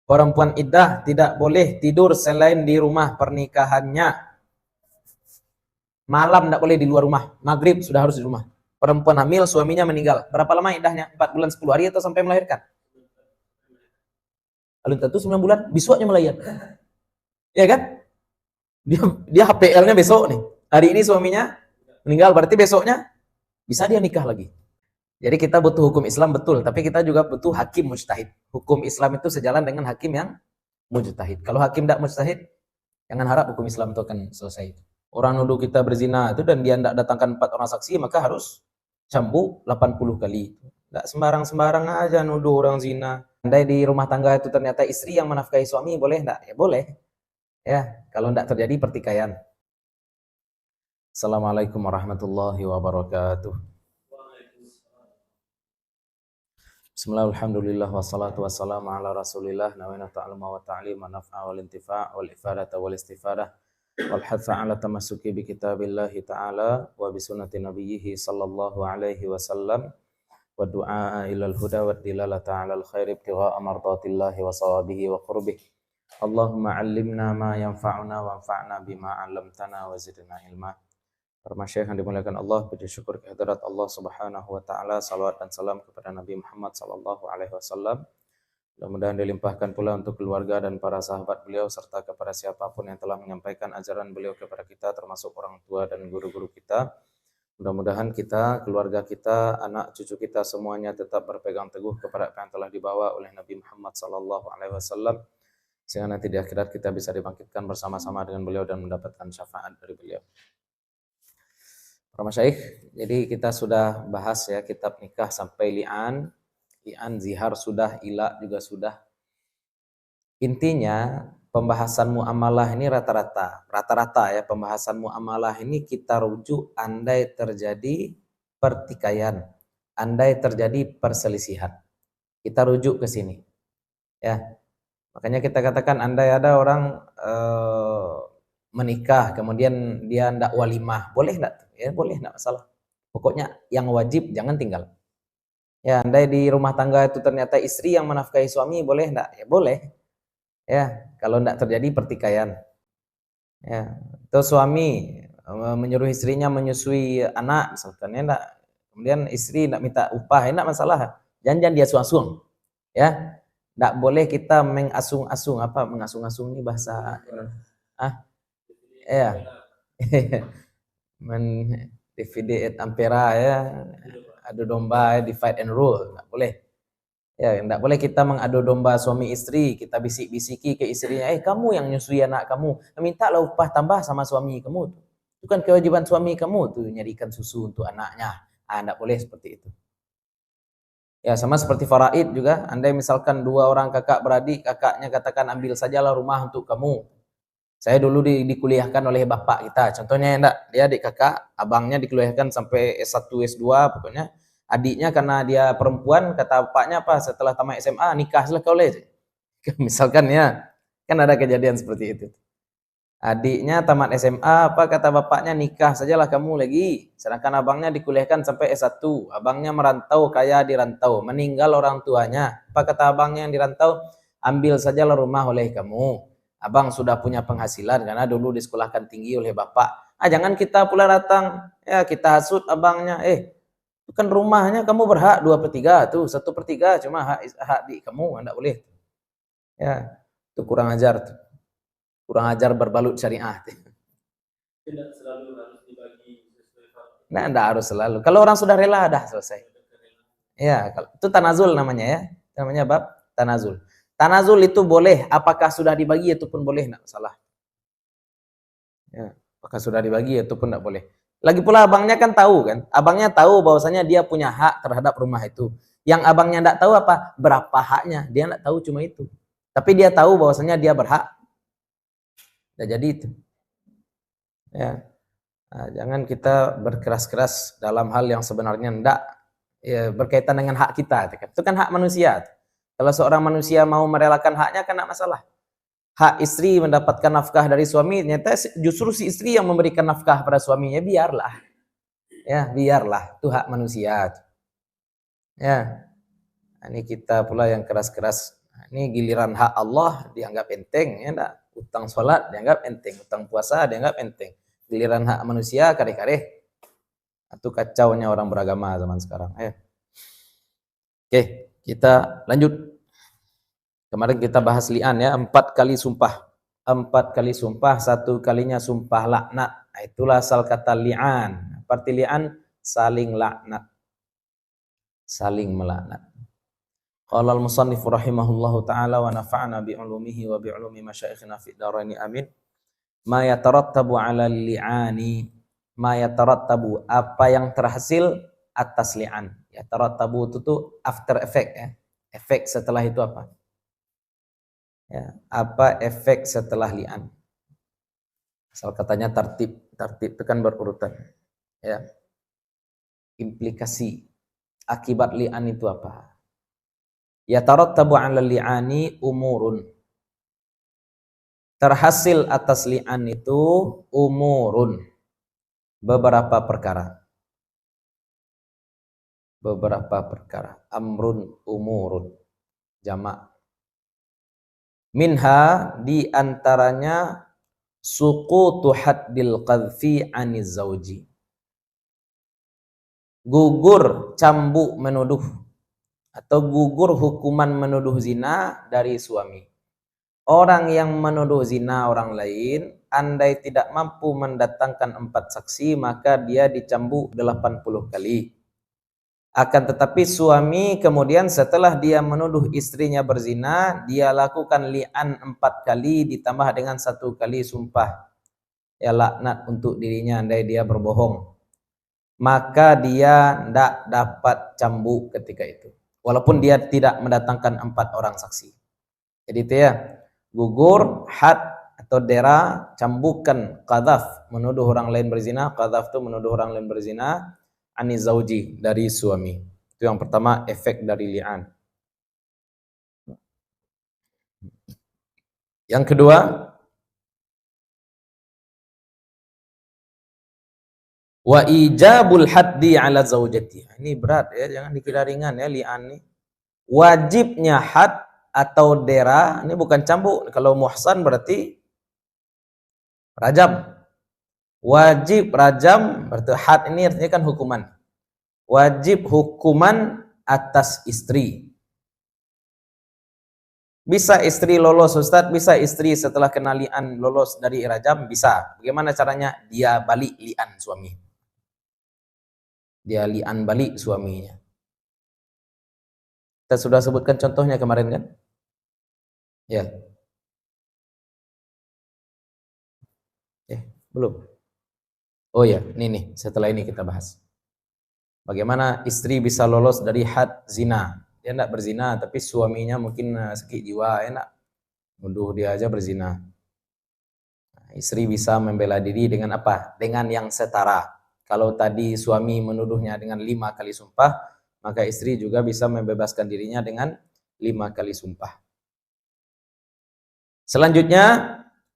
Perempuan iddah tidak boleh tidur selain di rumah pernikahannya. Malam tidak boleh di luar rumah. Maghrib sudah harus di rumah. Perempuan hamil, suaminya meninggal. Berapa lama iddahnya? 4 bulan 10 hari atau sampai melahirkan? Belum tentu 9 bulan, besoknya melahirkan. Ya kan? Dia HPL-nya besok nih. Hari ini suaminya meninggal, berarti besoknya bisa dia nikah lagi. Jadi kita butuh hukum Islam betul, tapi kita juga butuh hakim mujtahid. Hukum Islam itu sejalan dengan hakim yang mujtahid. Kalau hakim tidak mujtahid, jangan harap hukum Islam itu akan selesai. Orang nuduh kita berzina itu dan dia tidak datangkan 4 orang saksi, maka harus cambuk 80 kali. Tidak sembarang-sembarang aja nuduh orang zina. Andai di rumah tangga itu ternyata istri yang menafkahi suami, boleh tidak? Ya boleh. Ya, kalau tidak terjadi pertikaian. Assalamualaikum warahmatullahi wabarakatuh. Bismillah, alhamdulillah, wassalatu wassalamu ala rasulillah, nawina ta'aluma wa ta'lima naf'a wal intifa' wal ifadata wal istifadah wal hatha ala tamassuki bi kitabillahi ta'ala wa bi sunnati nabiyhi sallallahu alaihi wasallam wa du'a ilal huda wa dilalata ala al-khairi ibtigha'a mardatillahi wa sawabihi wa qurbih. Allahumma allimna ma yanfa'una wa anfa'na bima 'allamtana wa zidna ilma. Para masyayikh yang dimuliakan Allah, puji syukur kehadirat Allah Subhanahu wa taala, salawat dan salam kepada Nabi Muhammad sallallahu alaihi wasallam. Mudah-mudahan dilimpahkan pula untuk keluarga dan para sahabat beliau serta kepada siapapun yang telah menyampaikan ajaran beliau kepada kita, termasuk orang tua dan guru-guru kita. Mudah-mudahan kita, keluarga kita, anak cucu kita semuanya tetap berpegang teguh kepada apa yang telah dibawa oleh Nabi Muhammad sallallahu alaihi wasallam, sehingga nanti di akhirat kita bisa dibangkitkan bersama-sama dengan beliau dan mendapatkan syafaat dari beliau. Para masyayikh, jadi kita sudah bahas ya kitab nikah sampai li'an, zihar sudah, ila juga sudah. Intinya pembahasan muamalah ini rata-rata ya, pembahasan muamalah ini kita rujuk andai terjadi pertikaian, andai terjadi perselisihan. Kita rujuk ke sini. Ya. Makanya kita katakan andai ada orang menikah kemudian dia ndak walimah, boleh ndak? Ya boleh, ndak masalah. Pokoknya yang wajib jangan tinggal. Ya, andai di rumah tangga itu ternyata istri yang menafkahi suami, boleh ndak? Ya boleh. Ya, kalau ndak terjadi pertikaian. Ya, atau suami menyuruh istrinya menyusui anak misalkan ya ndak. Kemudian istri ndak minta upah, ya ndak masalah. Jangan dia suang-suang. Ya. Ndak boleh kita mengasung-asung, apa mengasung-asung ini bahasa ya. Divide et impera ya, adu domba, divide and rule, enggak boleh. Ya, enggak boleh kita mengadu domba suami istri, kita bisik-bisiki ke istrinya, kamu yang nyusui anak kamu, mintalah upah tambah sama suami kamu. Itu kan kewajiban suami kamu tuh nyarikan susu untuk anaknya. Enggak boleh seperti itu. Ya, sama seperti faraid juga, andai misalkan 2 orang kakak beradik, kakaknya katakan ambil sajalah rumah untuk kamu. Saya dulu dikuliahkan oleh bapak kita, contohnya enggak, dia adik kakak, abangnya dikuliahkan sampai S1, S2, pokoknya adiknya karena dia perempuan, kata bapaknya apa, setelah tamat SMA, nikahlah kau leh. Misalkan ya, kan ada kejadian seperti itu. Adiknya tamat SMA, apa kata bapaknya, nikah sajalah kamu lagi, sedangkan abangnya dikuliahkan sampai S1, abangnya merantau, kaya di rantau, meninggal orang tuanya, apa kata abangnya yang dirantau, ambil sajalah rumah oleh kamu. Abang sudah punya penghasilan karena dulu disekolahkan tinggi oleh bapak. Jangan kita pula datang, ya kita hasut abangnya. Itu kan rumahnya kamu berhak 2/3 tuh, 1/3 cuma hak di kamu, enggak boleh. Ya, itu kurang ajar tuh. Kurang ajar berbalut syariah. Tidak selalu harus dibagi sesuai. Nah, enggak harus selalu. Kalau orang sudah rela dah selesai. Ya, itu tanazul namanya ya. Namanya bab tanazul. Tanazul itu boleh, apakah sudah dibagi itu pun boleh, enggak masalah. Ya, apakah sudah dibagi itu pun enggak boleh. Lagi pula abangnya kan tahu kan, abangnya tahu bahwasanya dia punya hak terhadap rumah itu. Yang abangnya enggak tahu apa, berapa haknya, dia enggak tahu cuma itu. Tapi dia tahu bahwasanya dia berhak. Nah, jadi itu. Ya. Nah, jangan kita berkeras-keras dalam hal yang sebenarnya enggak ya, berkaitan dengan hak kita. Itu kan hak manusia. Kalau seorang manusia mau merelakan haknya kan enggak masalah. Hak istri mendapatkan nafkah dari suami, ternyata justru si istri yang memberikan nafkah pada suaminya, biarlah. Ya, biarlah, itu hak manusia. Ya. Ini kita pula yang keras-keras. Ini giliran hak Allah dianggap enteng, ya enggak? Utang sholat dianggap enteng, utang puasa dianggap enteng. Giliran hak manusia kare-kare. Itu kacaunya orang beragama zaman sekarang. Oke, kita lanjut. Kemarin kita bahas li'an ya, 4 kali sumpah. 4 kali sumpah, 1 kalinya sumpah laknat. Nah, itulah asal kata li'an. Arti li'an, saling laknat. Saling melaknat. Qala al-musannif rahimahullahu ta'ala wa nafa'na bi'ulumihi wa bi'ulumi masyayikhina fid dharaini amin. Ma yatarattabu 'ala li'ani, ma yatarattabu, apa yang terhasil atas li'an. Yatarattabu itu tuh after effect ya. Efek setelah itu apa? Ya, apa efek setelah li'an? Asal katanya tartib itu kan berurutan. Ya. Implikasi akibat li'an itu apa? Yatarattabu 'ala li'ani umurun. Terhasil atas li'an itu umurun, beberapa perkara. Beberapa perkara. Amrun umurun. Jamak. Minha, di antaranya suqutu haddil qadhfi 'aniz zauji. Gugur cambuk menuduh atau gugur hukuman menuduh zina dari suami. Orang yang menuduh zina orang lain, andai tidak mampu mendatangkan 4 saksi, maka dia dicambuk 80 kali. Akan tetapi suami kemudian setelah dia menuduh istrinya berzina, dia lakukan li'an 4 kali ditambah dengan 1 kali sumpah. Ya laknat untuk dirinya andai dia berbohong. Maka dia tidak dapat cambuk ketika itu. Walaupun dia tidak mendatangkan 4 orang saksi. Jadi itu ya, gugur, had atau dera, cambukan, qadhaf, menuduh orang lain berzina. Qadhaf itu menuduh orang lain berzina, aniz zauji, dari suami. Itu yang pertama, efek dari li'an. Yang kedua, wa ijabul haddi ala zaujati. Ini berat ya, jangan dikira ringan ya li'an ini. Wajibnya had atau dera, ini bukan cambuk. Kalau muhsan berarti rajam. Wajib rajam, berarti had ini artinya kan hukuman. Wajib hukuman atas istri. Bisa istri lolos Ustaz, bisa istri setelah kena li'an lolos dari rajam, bisa. Bagaimana caranya? Dia balik li'an suami. Dia li'an balik suaminya. Kita sudah sebutkan contohnya kemarin kan? Ya. Belum. Oh ya, ini setelah ini kita bahas. Bagaimana istri bisa lolos dari had zina. Dia tidak berzina, tapi suaminya mungkin sakit jiwa, enak. Nuduh dia aja berzina. Istri bisa membela diri dengan apa? Dengan yang setara. Kalau tadi suami menuduhnya dengan 5 kali sumpah, maka istri juga bisa membebaskan dirinya dengan 5 kali sumpah. Selanjutnya,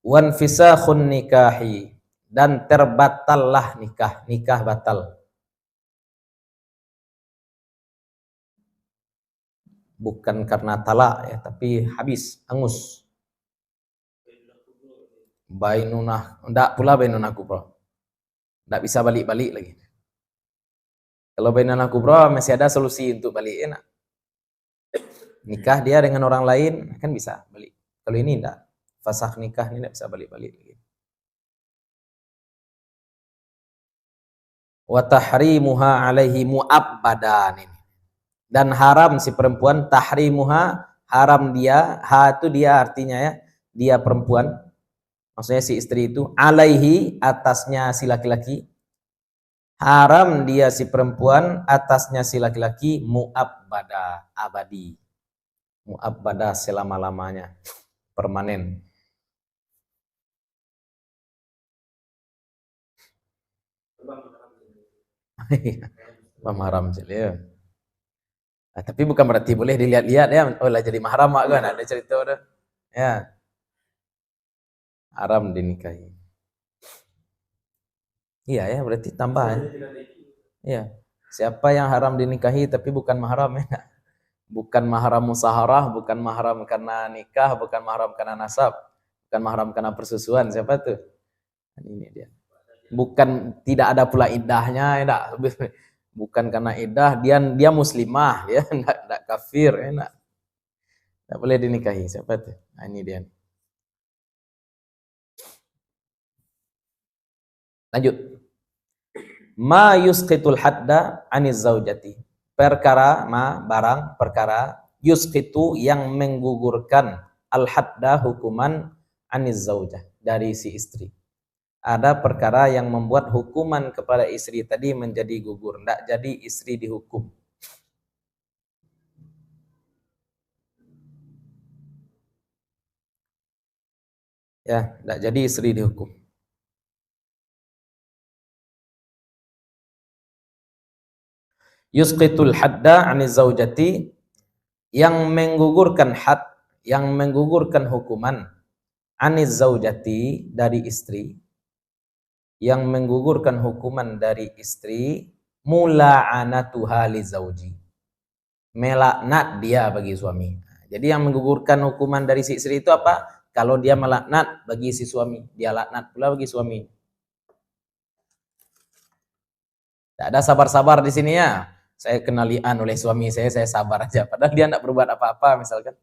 wanfisakhun nikahi, dan terbatallah nikah, nikah batal. Bukan karena talak ya, tapi habis, angus. Bainunah, enggak pula bainunah kubra. Enggak bisa balik-balik lagi. Kalau bainunah kubra masih ada solusi untuk balik, enak. Nikah dia dengan orang lain kan bisa balik. Kalau ini enggak, fasakh nikah ini enggak bisa balik-balik lagi. Wa tahrimuha alaihi mu'abbadan, ini. Dan haram si perempuan, tahrimuha, haram dia, ha itu dia artinya ya, dia perempuan, maksudnya si istri itu, alaihi, atasnya si laki-laki, haram dia si perempuan, atasnya si laki-laki, mu'abbada, abadi, mu'abbada selama-lamanya, permanen. Mahram ya. Nah, tapi bukan berarti boleh dilihat-lihat ya, oh lah jadi mahram kan, ada cerita ada. Ya. Haram dinikahi. Iya ya, berarti tambahan. Iya. Siapa yang haram dinikahi tapi bukan mahram ya, Bukan mahram musaharah, bukan mahram karena nikah, bukan mahram karena nasab, bukan mahram karena persusuan. Siapa tuh? Ini dia. Bukan, tidak ada pula iddahnya, enggak. Bukan karena iddah, dia muslimah, ya, enggak kafir, enggak. Enggak boleh dinikahi. Siapa tuh? Nah, ini dia. Lanjut. Ma yusqitul hadda aniz zaujati. Perkara barang perkara yusqitu yang menggugurkan al hadda hukuman aniz zaujah dari si istri. Ada perkara yang membuat hukuman kepada istri tadi menjadi gugur, tidak jadi istri dihukum. Ya, tidak jadi istri dihukum. Yusqitul hadda aniz zaujati, yang menggugurkan had, yang menggugurkan hukuman aniz zaujati dari istri, yang menggugurkan hukuman dari istri, mula'anatuha li zauji, melaknat dia bagi suami. Jadi yang menggugurkan hukuman dari si istri itu apa? Kalau dia melaknat bagi si suami, dia laknat pula bagi suami. Tidak ada sabar-sabar di sini ya. Saya kenalian oleh suami saya sabar aja. Padahal dia tidak berbuat apa-apa misalkan.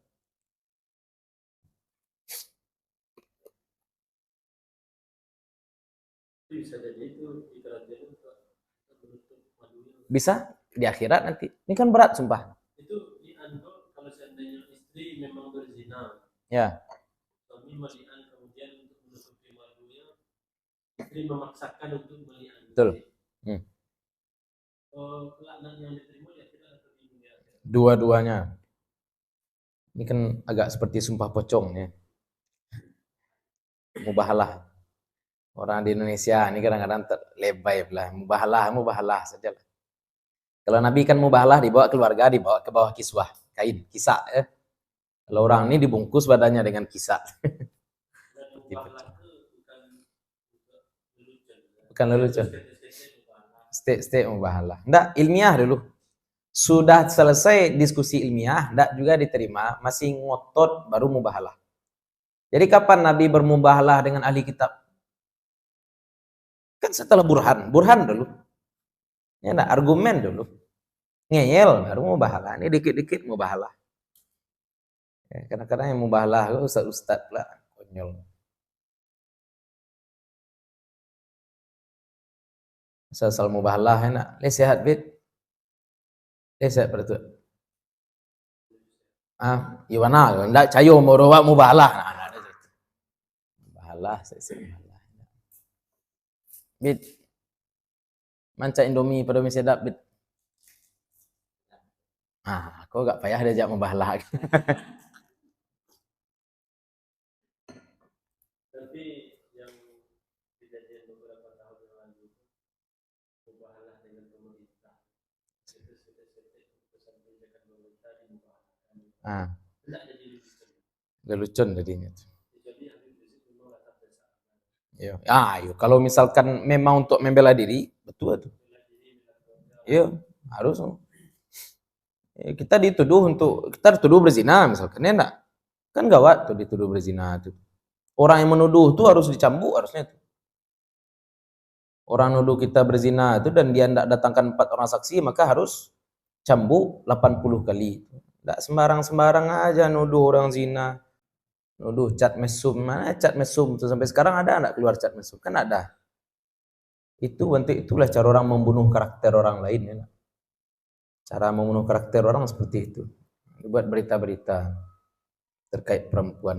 Bisa di akhirat nanti. Ini kan berat sumpah. Itu dianggap kalau seandainya istri memang berzina. Ya. Suami melihat kemudian untuk menutupi malunya, istri memaksakan untuk melihat. Betul. Kelaknat yang diterima ya kita atau dunia. Dua-duanya. Ini kan agak seperti sumpah pocong ya. Mubahalah. Orang di Indonesia ini kadang-kadang lebay lah. Mubahalah saja. Kalau Nabi kan mubahalah dibawa keluarga, dibawa ke bawah kiswah, kain, kisah ya. Kalau orang ini dibungkus badannya dengan kisah. Bukan lelucon. Stay mubahalah. Enggak, ilmiah dulu. Sudah selesai diskusi ilmiah, enggak juga diterima, masih ngotot baru mubahalah. Jadi kapan Nabi bermubahalah dengan ahli kitab? Kan setelah burhan dulu. Ya enggak, argumen dulu. Ngeyel baru mubahalah. Ini dikit-dikit mubahalah. Ya, kadang-kadang yang mubahalah ustaz-ustaz lah, konyol. Asal mubahalah enak. Le sehat bit. Le sehat pada tu. Gimana? Ndak cayo mau bawa mubahalah. Mubahalah saya. Bit. Manca Indomie pada mie sedap bit. Kok gak payah diajak mubahalah. Tapi yang kejadian beberapa tahun yang lalu mubahalah dengan pemerintah. Itu pesan kebijakan pemerintah dimubahalahkan. Tidak jadi Lelucon jadinya. Iya, kalau misalkan memang untuk membela diri, betul tuh. Iya, harus. Kita dituduh berzina misalkan, ya enggak? Kan gawat tuh dituduh berzina tuh. Orang yang menuduh tuh harus dicambuk harusnya tuh. Orang nuduh kita berzina itu dan dia enggak datangkan 4 orang saksi, maka harus cambuk 80 kali. Enggak sembarang-sembarang aja nuduh orang zina. Nuduh cat mesum, mana cat mesum tuh sampai sekarang ada enggak keluar cat mesum? Kan ada. Itulah cara orang membunuh karakter orang lain ya. Cara membunuh karakter orang seperti itu. Buat berita-berita terkait perempuan.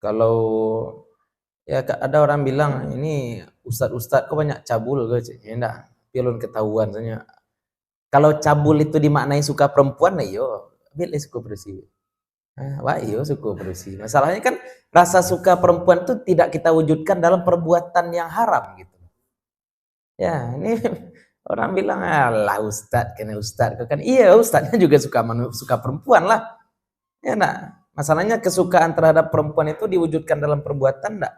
Kalau ya ada orang bilang ini ustadz kok banyak cabul gitu. Ya enggak, pilun ketahuan saja. Kalau cabul itu dimaknai suka perempuan, ayo, pilih suka bersih. Wah, iyo suka bersih. Masalahnya kan rasa suka perempuan itu tidak kita wujudkan dalam perbuatan yang haram gitu. Ya, ini orang bilang, lah ustadz, kena ustadz. Kan iya, ustadznya juga suka perempuan lah. Ya enggak. Masalahnya kesukaan terhadap perempuan itu diwujudkan dalam perbuatan enggak?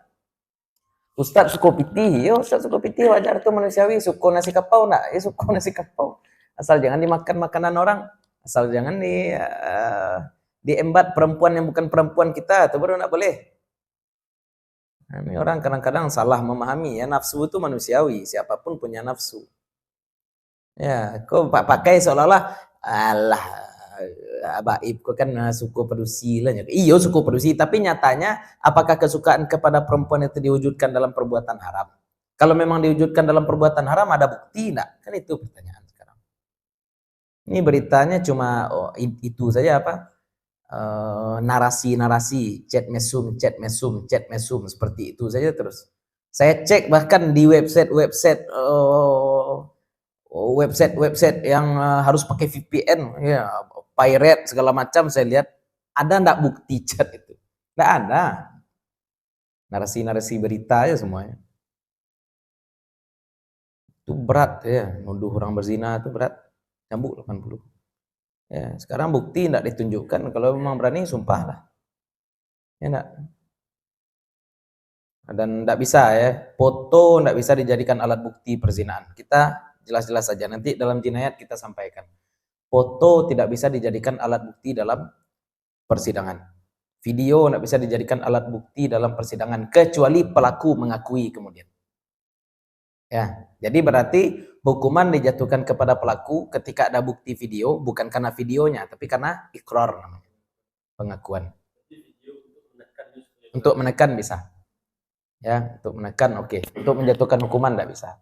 Ustaz suku pitih, ya Ustaz suku pitih wajar tuh manusiawi. Suku nasi kapau enggak? Ya suku nasi kapau. Asal jangan dimakan makanan orang. Asal jangan diembat perempuan yang bukan perempuan kita, itu baru enggak boleh. Nah, ini orang kadang-kadang salah memahami ya, nafsu itu manusiawi, siapapun punya nafsu. Ya, kok pakai seolah-olah alah abaib kok kan suku pedusi lah. Iya suku pedusi, tapi nyatanya apakah kesukaan kepada perempuan itu diwujudkan dalam perbuatan haram? Kalau memang diwujudkan dalam perbuatan haram ada bukti enggak? Kan itu pertanyaan sekarang. Ini beritanya cuma itu saja apa? Narasi-narasi, chat mesum seperti itu saja terus. Saya cek bahkan di website yang harus pakai VPN, ya, pirate segala macam, saya lihat ada ndak bukti chat itu? Nggak ada. Narasi-narasi berita aja semuanya. Itu berat ya, nuduh orang berzina itu berat, cambuk 80. Ya, sekarang bukti tidak ditunjukkan, kalau memang berani sumpahlah. Ya enggak? Dan tidak bisa ya, foto tidak bisa dijadikan alat bukti perzinahan. Kita jelas-jelas saja, nanti dalam jinayat kita sampaikan. Foto tidak bisa dijadikan alat bukti dalam persidangan. Video tidak bisa dijadikan alat bukti dalam persidangan, kecuali pelaku mengakui kemudian. Ya, jadi berarti hukuman dijatuhkan kepada pelaku ketika ada bukti video, bukan karena videonya, tapi karena ikrar namanya, pengakuan. Untuk menekan bisa. Ya, untuk menekan oke. Untuk menjatuhkan hukuman tidak bisa.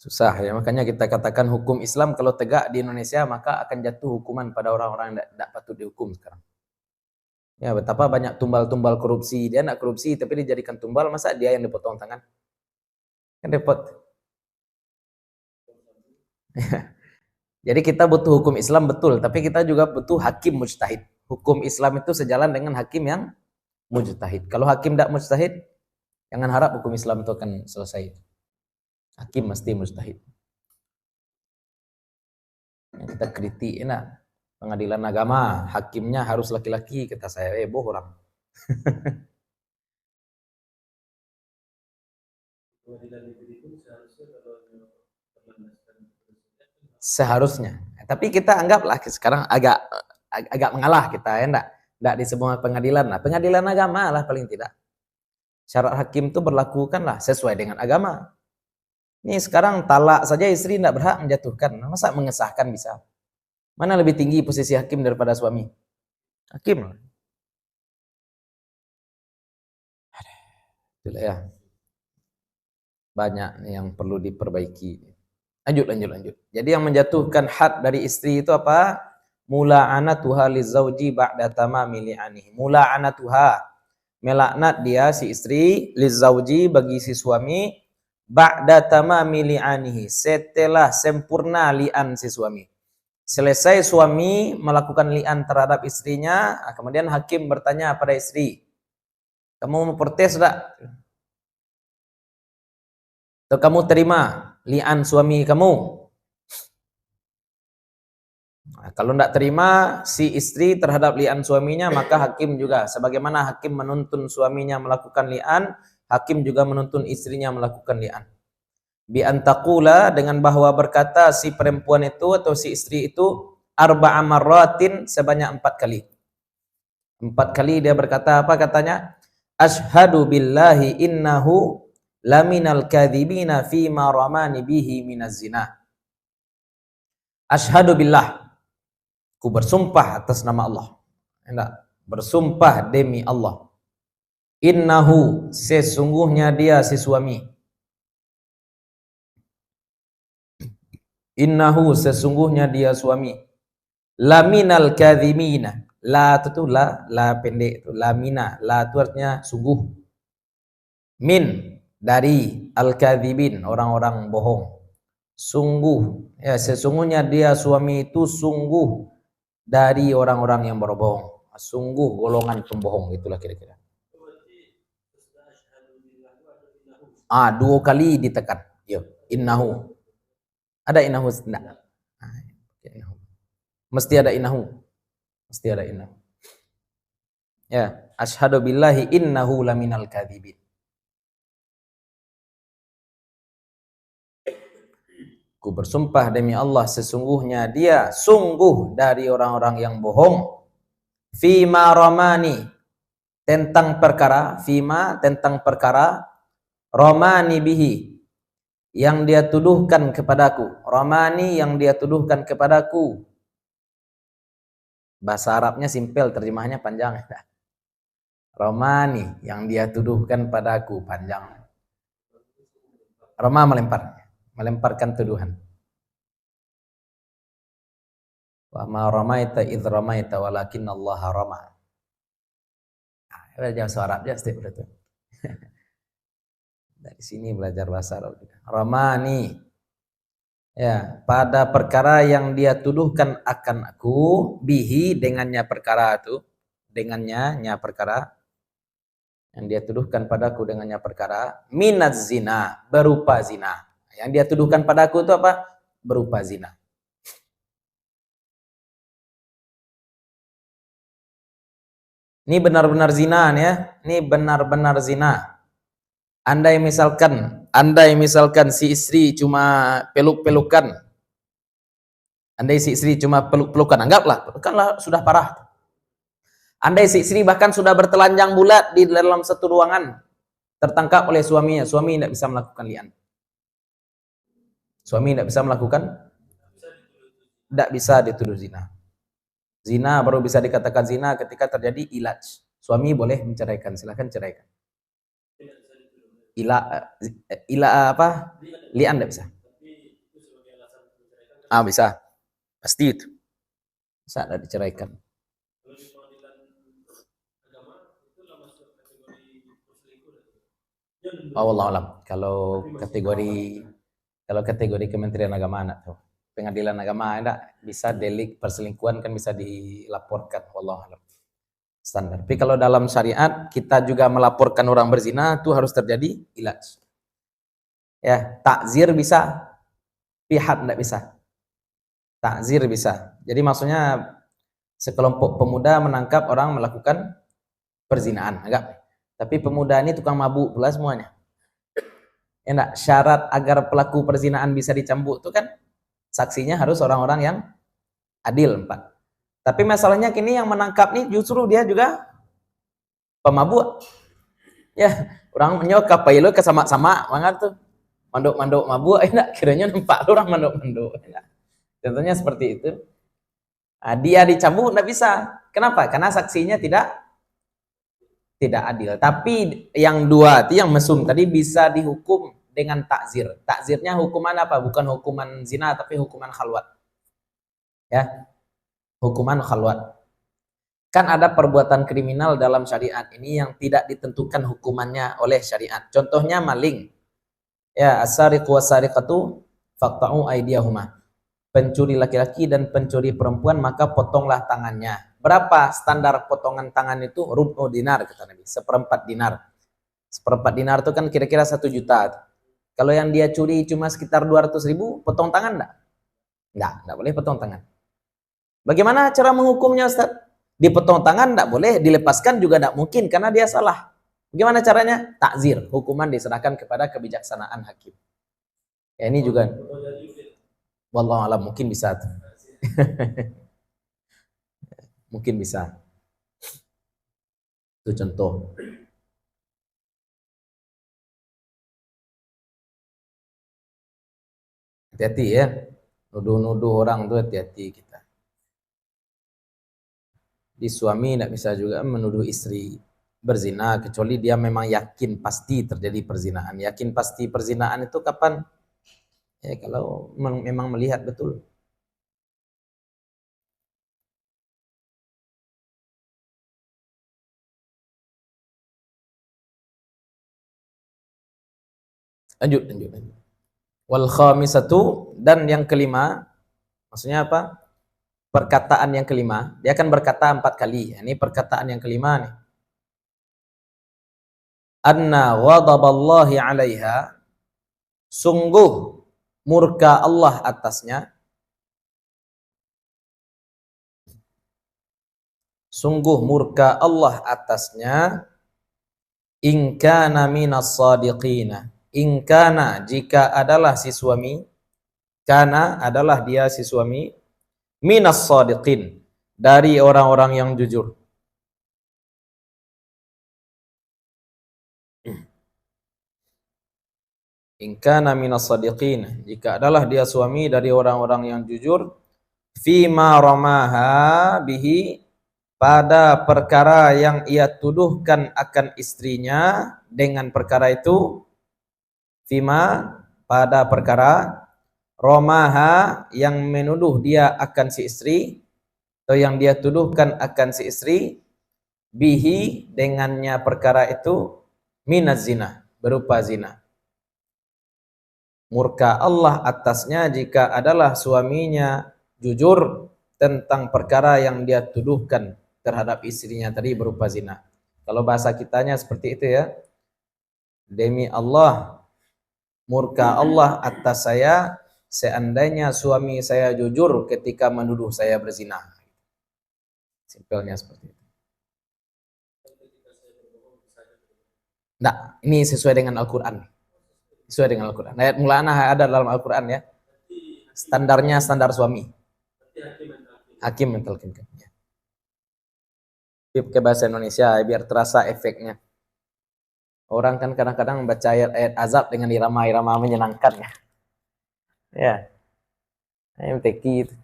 Susah ya, makanya kita katakan hukum Islam kalau tegak di Indonesia maka akan jatuh hukuman pada orang-orang yang tidak patut dihukum sekarang. Ya, betapa banyak tumbal-tumbal korupsi. Dia nak korupsi tapi dijadikan tumbal, masa dia yang dipotong tangan? Kan repot. Jadi kita butuh hukum Islam betul, tapi kita juga butuh hakim mujtahid. Hukum Islam itu sejalan dengan hakim yang mujtahid. Kalau hakim tidak mujtahid, jangan harap hukum Islam itu akan selesai. Hakim mesti mujtahid. Kita kritik enak. Pengadilan agama, hakimnya harus laki-laki, kata saya, boh orang. Seharusnya. Tapi kita anggaplah sekarang agak mengalah kita ya, enggak di semua pengadilan lah. Pengadilan agama lah paling tidak. Syarat hakim itu berlakukanlah sesuai dengan agama. Ini sekarang talak saja istri enggak berhak menjatuhkan. Masa mengesahkan bisa? Mana lebih tinggi posisi hakim daripada suami? Hakim. Itulah ya. Banyak yang perlu diperbaiki. Lanjut. Jadi yang menjatuhkan had dari istri itu apa? Mula'anatuha lizauji ba'da tamami li'anihi. Mula'anatuha. Melaknat dia si istri lizauji bagi si suami ba'da tamami li'anihi. Setelah sempurna li'an si suami. Selesai suami melakukan li'an terhadap istrinya, kemudian hakim bertanya pada istri, kamu mau protes tak? Atau kamu terima li'an suami kamu? Nah, kalau tidak terima si istri terhadap li'an suaminya, maka hakim juga. Sebagaimana hakim menuntun suaminya melakukan li'an, hakim juga menuntun istrinya melakukan li'an. Bi antaqula, dengan bahwa berkata si perempuan itu atau si istri itu arba'a marratin, sebanyak 4 kali. 4 kali dia berkata apa katanya? Asyhadu billahi innahu laminal kadhibina fi ma ramani bihi minaz zina. Asyhadu billah, ku bersumpah atas nama Allah. Enggak, bersumpah demi Allah. Innahu, sesungguhnya dia si suami. Innahu, sesungguhnya dia suami. Laminal kadhimina. La itu la pendek itu. Lamina, la itu artinya sungguh. Min, dari al-kadhibin, orang-orang bohong. Sungguh, ya sesungguhnya dia suami itu sungguh dari orang-orang yang berbohong. Sungguh golongan pembohong, itulah kira-kira. 2 kali ditekan. Yo, innahu. Ada innahu enggak? Mesti ada innahu. Mesti ada innahu. Ya, asyhadu billahi innahu laminal kadzibin. Ku bersumpah demi Allah, sesungguhnya dia sungguh dari orang-orang yang bohong. Fima romani, tentang perkara, fima tentang perkara, romani bihi, yang dia tuduhkan kepadaku. Romani, yang dia tuduhkan kepadaku. Bahasa Arabnya simpel, terjemahnya panjang. Romani, yang dia tuduhkan padaku, panjang. Roma melemparkan tuduhan. Wa ma ramaita idh ramaita walakinallaha rama. Nah, belajar bahasa Arab ya setiap itu. Dari sini belajar bahasa Arab juga. Romani, ya, pada perkara yang dia tuduhkan akan aku, bihi, dengannya perkara itu, dengannya perkara yang dia tuduhkan padaku, dengannya perkara, minaz zina, berupa zina. Yang dia tuduhkan padaku itu apa? Berupa zina. Ini benar-benar zina nih ya. Ini benar-benar zina. Andai misalkan si istri cuma peluk-pelukan. Andai si istri cuma peluk-pelukan, anggaplah sudah parah. Andai si istri bahkan sudah bertelanjang bulat di dalam satu ruangan, tertangkap oleh suaminya, suami tidak bisa melakukan li'an. Suami tidak bisa melakukan, tidak bisa dituduh zina. Zina baru bisa dikatakan zina ketika terjadi ilaj. Suami boleh menceraikan, silahkan ceraikan. Ila apa? Li'an tidak bisa. Bisa. Pasti itu. Bisa tidak diceraikan. Allah alam. Kalau kategori Kementerian Agama anak tuh. Pengadilan agama enggak bisa delik perselingkuhan kan bisa dilaporkan, wallahu alam. Standar. Tapi kalau dalam syariat kita juga melaporkan orang berzina itu harus terjadi ilaj. Ya, takzir bisa, pihak enggak bisa. Takzir bisa. Jadi maksudnya sekelompok pemuda menangkap orang melakukan perzinaan, enggak? Tapi pemuda ini tukang mabuk pula semuanya. Ya enggak, syarat agar pelaku perzinaan bisa dicambuk itu kan saksinya harus orang-orang yang adil, 4. Tapi masalahnya kini yang menangkap nih justru dia juga pemabuk. Ya, orang menyokap paylo kesama-sama banget tuh. Manduk-manduk mabuk, enggak kiranya nampak orang manduk-manduk. Contohnya seperti itu. Nah, dia dicambuk enggak bisa. Kenapa? Karena saksinya tidak adil. Tapi yang dua, yang mesum tadi bisa dihukum dengan takzir. Takzirnya hukuman apa? Bukan hukuman zina, tapi hukuman khalwat. Ya, hukuman khalwat. Kan ada perbuatan kriminal dalam syariat ini yang tidak ditentukan hukumannya oleh syariat. Contohnya maling. Ya, as-sariqu was-sariqatu faqta'u aydiyahuma. Pencuri laki-laki dan pencuri perempuan maka potonglah tangannya. Berapa standar potongan tangan itu? Rub'u dinar kata Nabi, 1/4 dinar. 1/4 dinar itu kan kira-kira 1 juta. Kalau yang dia curi cuma sekitar 200.000, potong tangan enggak? Enggak boleh potong tangan. Bagaimana cara menghukumnya, Ustaz? Dipotong tangan enggak boleh, dilepaskan juga enggak mungkin karena dia salah. Bagaimana caranya? Takzir, hukuman diserahkan kepada kebijaksanaan hakim. Ya ini juga wallahu alam mungkin bisa. Mungkin bisa. Itu contoh. Hati-hati ya. Nuduh-nuduh orang tuh hati-hati kita. Di suami tidak bisa juga menuduh istri berzina kecuali dia memang yakin pasti terjadi perzinahan. Yakin pasti perzinahan itu kapan? Ya kalau memang melihat betul. Lanjut. Wal khamisatu, dan yang kelima, maksudnya apa? Perkataan yang kelima, dia akan berkata 4 kali. Ini perkataan yang kelima nih. Anna ghadaballahi 'alaiha, sungguh murka Allah atasnya. sungguh murka Allah atasnya, in kana minas shadiqina, in kana jika adalah si suami, kana adalah dia si suami, minas shadiqin dari orang-orang yang jujur. In kana minas shadiqin, jika adalah dia suami dari orang-orang yang jujur, fima ramaha bihi, pada perkara yang ia tuduhkan akan istrinya dengan perkara itu, fima pada perkara ramaha yang menuduh dia akan si istri, atau yang dia tuduhkan akan si istri, bihi dengannya perkara itu, minaz zina, berupa zina. Murka Allah atasnya jika adalah suaminya jujur tentang perkara yang dia tuduhkan terhadap istrinya tadi berupa zina. Kalau bahasa kitanya seperti itu ya. Demi Allah, murka Allah atas saya seandainya suami saya jujur ketika menuduh saya berzina. Simpelnya seperti itu. Nah, ini sesuai dengan Al-Quran. Sesuai dengan Al-Quran. Ayat mulana ada dalam Al-Quran ya. Standarnya standar suami. Hakim mentalkinkan. Ke bahasa Indonesia biar terasa efeknya. Orang kan kadang-kadang membaca ayat azab dengan irama-irama menyenangkan ya. Ya. MTQ itu.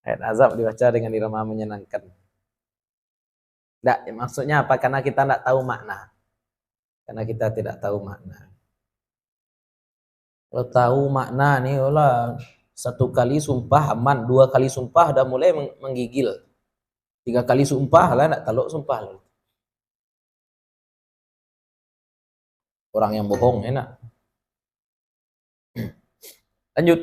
Ayat azab dibaca dengan irama menyenangkan. Tidak, maksudnya apa? Karena kita tidak tahu makna. Karena kita tidak tahu makna. Kalau tahu makna nih, olah satu kali sumpah aman, dua kali sumpah udah mulai menggigil, tiga kali sumpah lah nak taluk sumpah lah. Orang yang bohong enak. Lanjut.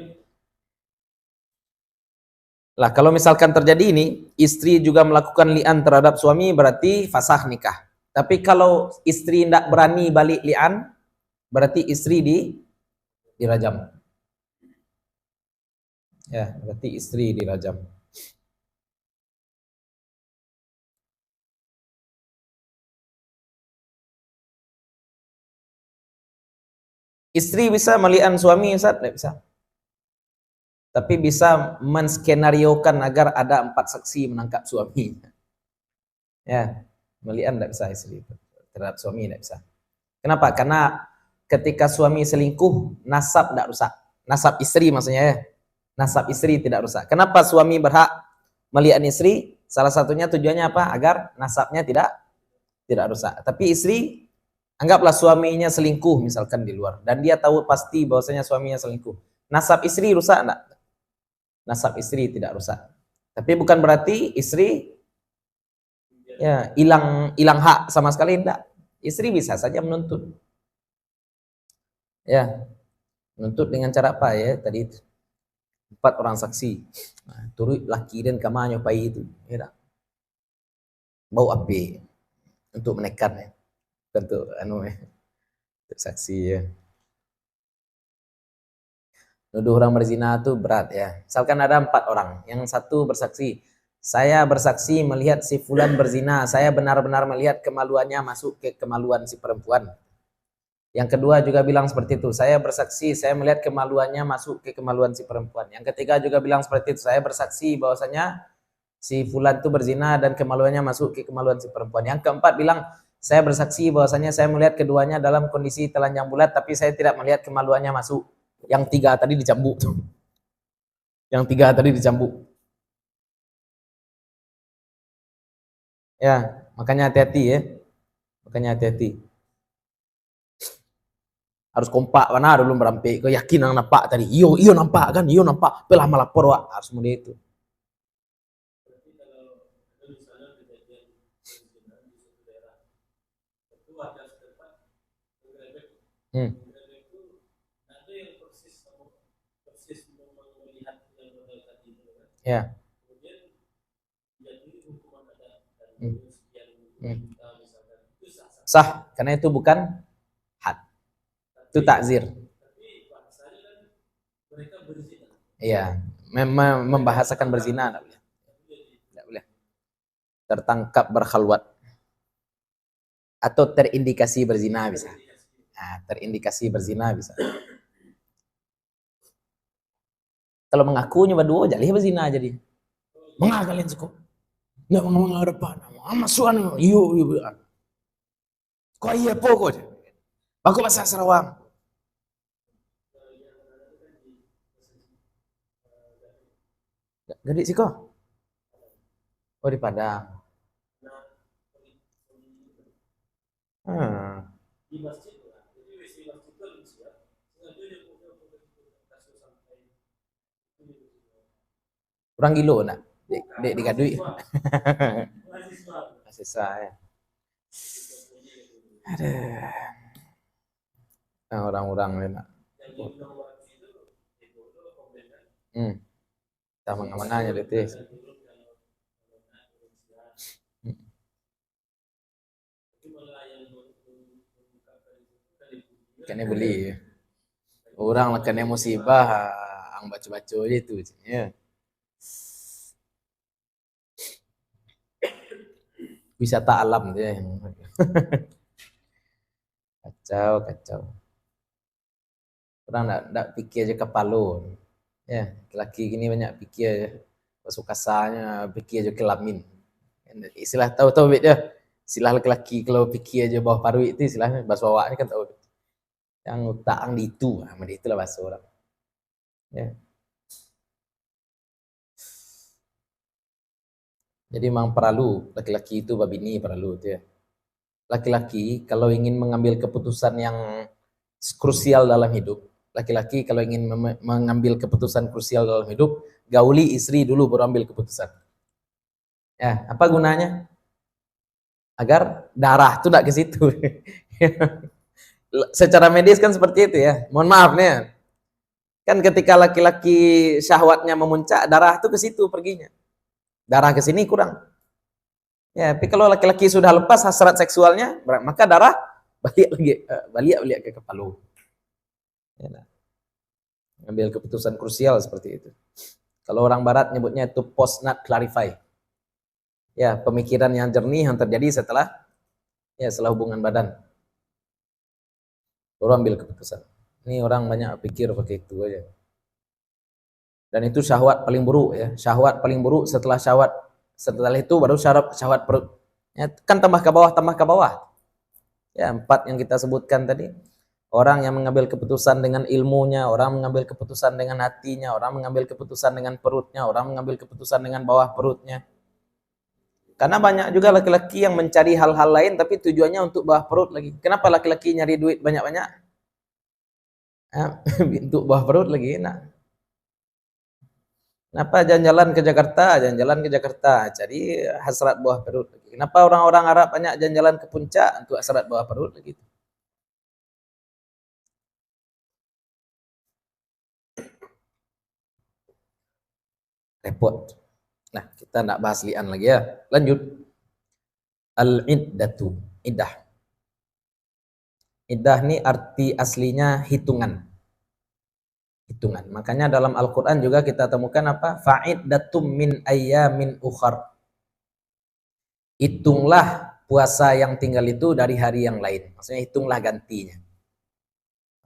Lah kalau misalkan terjadi ini, istri juga melakukan li'an terhadap suami berarti fasah nikah. Tapi kalau istri tidak berani balik li'an, berarti istri dirajam. Ya, berarti istri dirajam. Istri bisa melian suami, Ustaz? Tidak bisa. Tapi bisa menskenariokan agar ada 4 saksi menangkap suami. Ya, melian tidak bisa istri terhadap suami, tidak bisa. Kenapa? Karena ketika suami selingkuh, nasab tidak rusak. Nasab istri maksudnya ya. Nasab istri tidak rusak. Kenapa suami berhak melian istri? Salah satunya tujuannya apa? Agar nasabnya tidak rusak. Tapi istri, anggaplah suaminya selingkuh misalkan di luar, dan dia tahu pasti bahwasanya suaminya selingkuh. Nasab istri rusak enggak? Nasab istri tidak rusak. Tapi bukan berarti istri ya hilang hak sama sekali, enggak. Istri bisa saja menuntut. Ya, menuntut dengan cara apa ya? Tadi 4 orang saksi. Nah, turut laki dan kamar nyopai itu, ya tak? Bau api untuk menekan ya. Untuk untuk saksi ya. Nuduh orang berzina itu berat ya. Misalkan ada 4 orang, yang satu bersaksi, saya bersaksi melihat si fulan berzina, saya benar-benar melihat kemaluannya masuk ke kemaluan si perempuan. Yang kedua juga bilang seperti itu, saya bersaksi, saya melihat kemaluannya masuk ke kemaluan si perempuan. Yang ketiga juga bilang seperti itu, saya bersaksi bahwasanya si fulan itu berzina dan kemaluannya masuk ke kemaluan si perempuan. Yang keempat bilang, saya bersaksi bahwasanya saya melihat keduanya dalam kondisi telanjang bulat, tapi saya tidak melihat kemaluannya masuk. Yang 3 tadi dicambuk. Yang 3 tadi dicambuk. Ya, makanya hati-hati ya. Makanya hati-hati. Harus kompak mana dulu merampe, kau yakin yang nampak tadi, iyo nampak kan, iyo nampak, pelah melapor wak, harus mulai itu. Berarti kalau misalnya kejadian berzina di suatu daerah, itu warga setempat menggerebek itu, ada yang persis melihat yang model tadi itu kan. Ya. Kemudian jadi hukuman ada dan sekian juta misalkan, itu Sah, karena itu bukan had. Itu takzir. Tapi bahasanya kan mereka berzina. Iya, membahasakan berzina enggak boleh. Enggak boleh. tertangkap berkhalwat atau terindikasi berzina bisa. Nah, terindikasi berzina bisa. Kalau mengaku nyoba dua jadi berzina jadi. Mengapa kalian suka? Nggak mau depan. Masukan iyo. Kok iya pokok. Baku bahasa Sarawak. Jadi sih kok. Oh di Padang. Di masjid lah. Jadi WC masjid itu lebih siap. Sengaja dia punya kasus sampai Kurang kilo nak. Dek digadui. mahasiswa. Sisa ya. Aduh. Nah, orang-orang nak. Yang diundang waktu itu komen kan. Sama mangannya itu. Kene beli. Orang lah kene musibah ang baca-baca itu. Ya. Wisata alam dia. Kacau. Orang nak pikir aja kepala. Ya, laki gini banyak pikir aja. Masuk kasarnya pikir aja kelamin. Istilah tahu dia. Istilah laki-laki kalau pikir aja bawah paru itu istilahnya bahasa awak ni kan tahu. Yang taang di itu, itulah bahasa orang. Ya. Jadi memang perlu laki-laki itu babini perlu itu ya. Laki-laki kalau ingin mengambil keputusan yang krusial dalam hidup, laki-laki kalau ingin mengambil keputusan krusial dalam hidup, gauli istri dulu baru ambil keputusan. Ya, apa gunanya? Agar darah itu tidak ke situ. Secara medis kan seperti itu ya. Mohon maaf nih. Kan ketika laki-laki syahwatnya memuncak, darah itu ke situ perginya. Darah ke sini kurang. Ya, tapi kalau laki-laki sudah lepas hasrat seksualnya, maka darah balik ke kepala. Ya, nah. Ambil keputusan krusial seperti itu. Kalau orang barat nyebutnya itu post nut clarify. Ya, pemikiran yang jernih yang terjadi setelah hubungan badan. Baru ambil keputusan. Ini orang banyak pikir pakai itu aja. Dan itu syahwat paling buruk ya. Syahwat paling buruk setelah itu baru syahwat perut. Ya, kan tambah ke bawah. Ya, 4 yang kita sebutkan tadi. Orang yang mengambil keputusan dengan ilmunya, orang mengambil keputusan dengan hatinya, orang mengambil keputusan dengan perutnya, orang mengambil keputusan dengan bawah perutnya. Karena banyak juga laki-laki yang mencari hal-hal lain tapi tujuannya untuk bawah perut lagi. Kenapa laki-laki nyari duit banyak-banyak? Untuk bawah perut lagi enak. Kenapa jalan-jalan ke Jakarta, cari hasrat bawah perut. Kenapa orang-orang Arab banyak jalan-jalan ke puncak untuk hasrat bawah perut lagi? Repot. Nah, kita nak bahas li'an lagi ya. Lanjut. Al-iddatu, iddah. Iddah ni arti aslinya hitungan. Makanya dalam Al-Quran juga kita temukan apa? Fa'iddatum min ayyamin ukhar. Hitunglah puasa yang tinggal itu dari hari yang lain. Maksudnya hitunglah gantinya.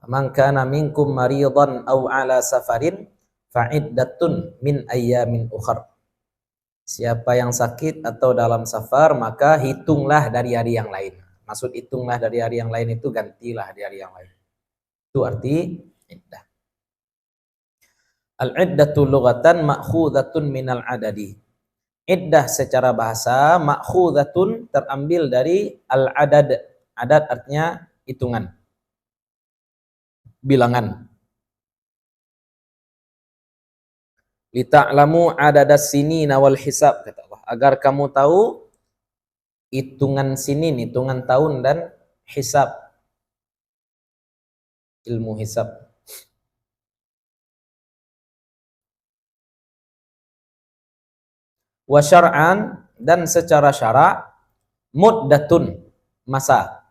Man kana minkum maridan aw ala safarin fa'iddatun min ayyamin ukhar. Siapa yang sakit atau dalam safar maka hitunglah dari hari yang lain. Maksud hitunglah dari hari yang lain itu gantilah dari hari yang lain. Itu arti iddah. Al-iddatu lughatan ma'khudhatun minal adadi. Iddah secara bahasa ma'khudhatun terambil dari al-adad. Adad artinya hitungan. Bilangan. Lita'lamu adadas sinina wal hisab kata Allah. Agar kamu tahu hitungan sinin, hitungan tahun dan hisab. Ilmu hisab. Wa syar'an dan secara syara' muddatun masa.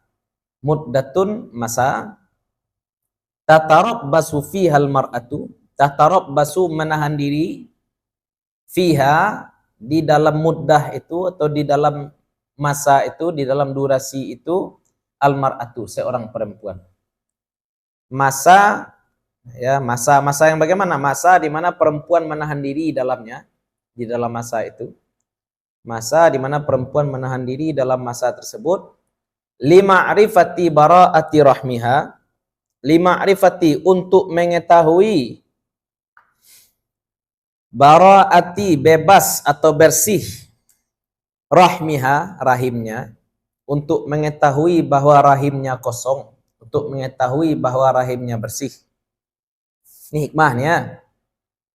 Muddatun masa tatarabbasu fihal mar'atu, tatarabbasu menahan diri fiha di dalam muddah itu atau di dalam masa itu, di dalam durasi itu al-mar'atu, seorang perempuan. Masa ya, masa yang bagaimana? Masa di mana perempuan menahan diri dalamnya, di dalam masa itu. Masa di mana perempuan menahan diri dalam masa tersebut, lima'rifati bara'ati rahmiha, lima'rifati untuk mengetahui bara'ati bebas atau bersih rahmiha rahimnya, untuk mengetahui bahwa rahimnya kosong, untuk mengetahui bahwa rahimnya bersih. Ini hikmahnya.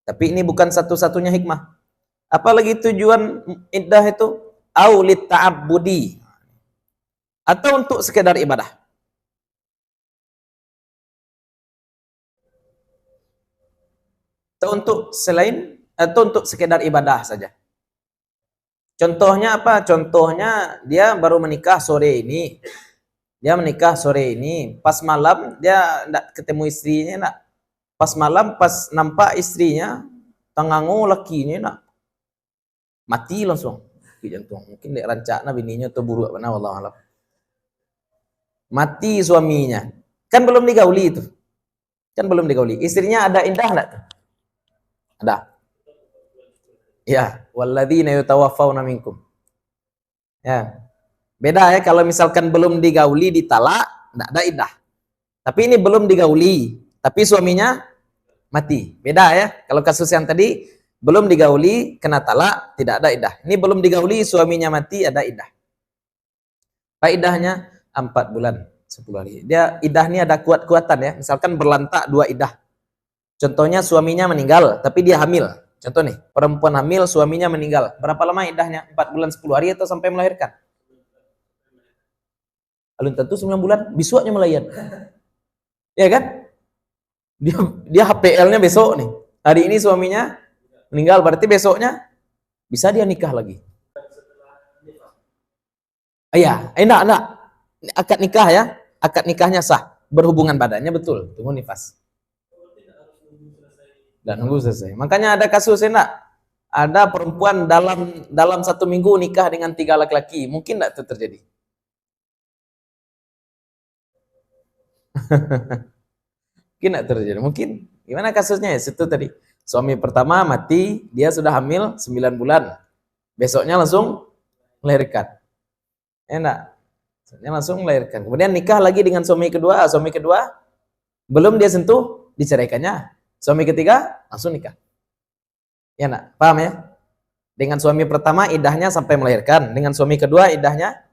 Tapi ini bukan satu-satunya hikmah. Apalagi tujuan iddah itu? Aulit ta'abbudi, atau untuk sekedar ibadah. Atau untuk selain, atau untuk sekedar ibadah saja. Contohnya apa? Contohnya dia baru menikah sore ini. Dia menikah sore ini. Pas malam dia tidak ketemu istrinya. Enggak. Pas malam pas nampak istrinya, tangangu lakinya enggak. Mati langsung. Jantung. Mungkin dia rancakna bininya atau buruk mana wallahu alam. Mati suaminya. Kan belum digauli itu. Kan belum digauli. Istrinya ada indah enggak? Ada. Ya, walladzina yatawaffawna minkum. Ya. Beda ya kalau misalkan belum digauli ditalak, enggak ada iddah. Tapi ini belum digauli, tapi suaminya mati. Beda ya. Kalau kasus yang tadi belum digauli kena talak, tidak ada iddah. Ini belum digauli suaminya mati, ada iddah. Pak iddahnya 4 bulan 10 hari. Dia iddah ini ada kuat-kuatan ya. Misalkan berlantak 2 iddah. Contohnya suaminya meninggal tapi dia hamil. Contoh nih, perempuan hamil suaminya meninggal. Berapa lama iddahnya? 4 bulan 10 hari atau sampai melahirkan? Alun tentu 9 bulan, besoknya melahirkan. Ya kan? Dia HPL-nya besok nih. Hari ini suaminya meninggal, berarti besoknya bisa dia nikah lagi. Iya, enggak. Akad nikah ya. Akad nikahnya sah. Berhubungan badannya betul. Tunggu nifas. Dan nunggu selesai. Makanya ada kasus enggak? Ada perempuan dalam 1 minggu nikah dengan 3 laki-laki. Mungkin enggak itu terjadi? Mungkin enggak terjadi? Mungkin. Gimana kasusnya ya? Situ tadi. Suami pertama mati, dia sudah hamil 9 bulan. Besoknya langsung melahirkan. Enak. Besoknya langsung melahirkan. Kemudian nikah lagi dengan suami kedua. Suami kedua belum dia sentuh, diceraikannya. Suami ketiga langsung nikah. Ya nak, paham ya? Dengan suami pertama iddahnya sampai melahirkan, dengan suami kedua iddahnya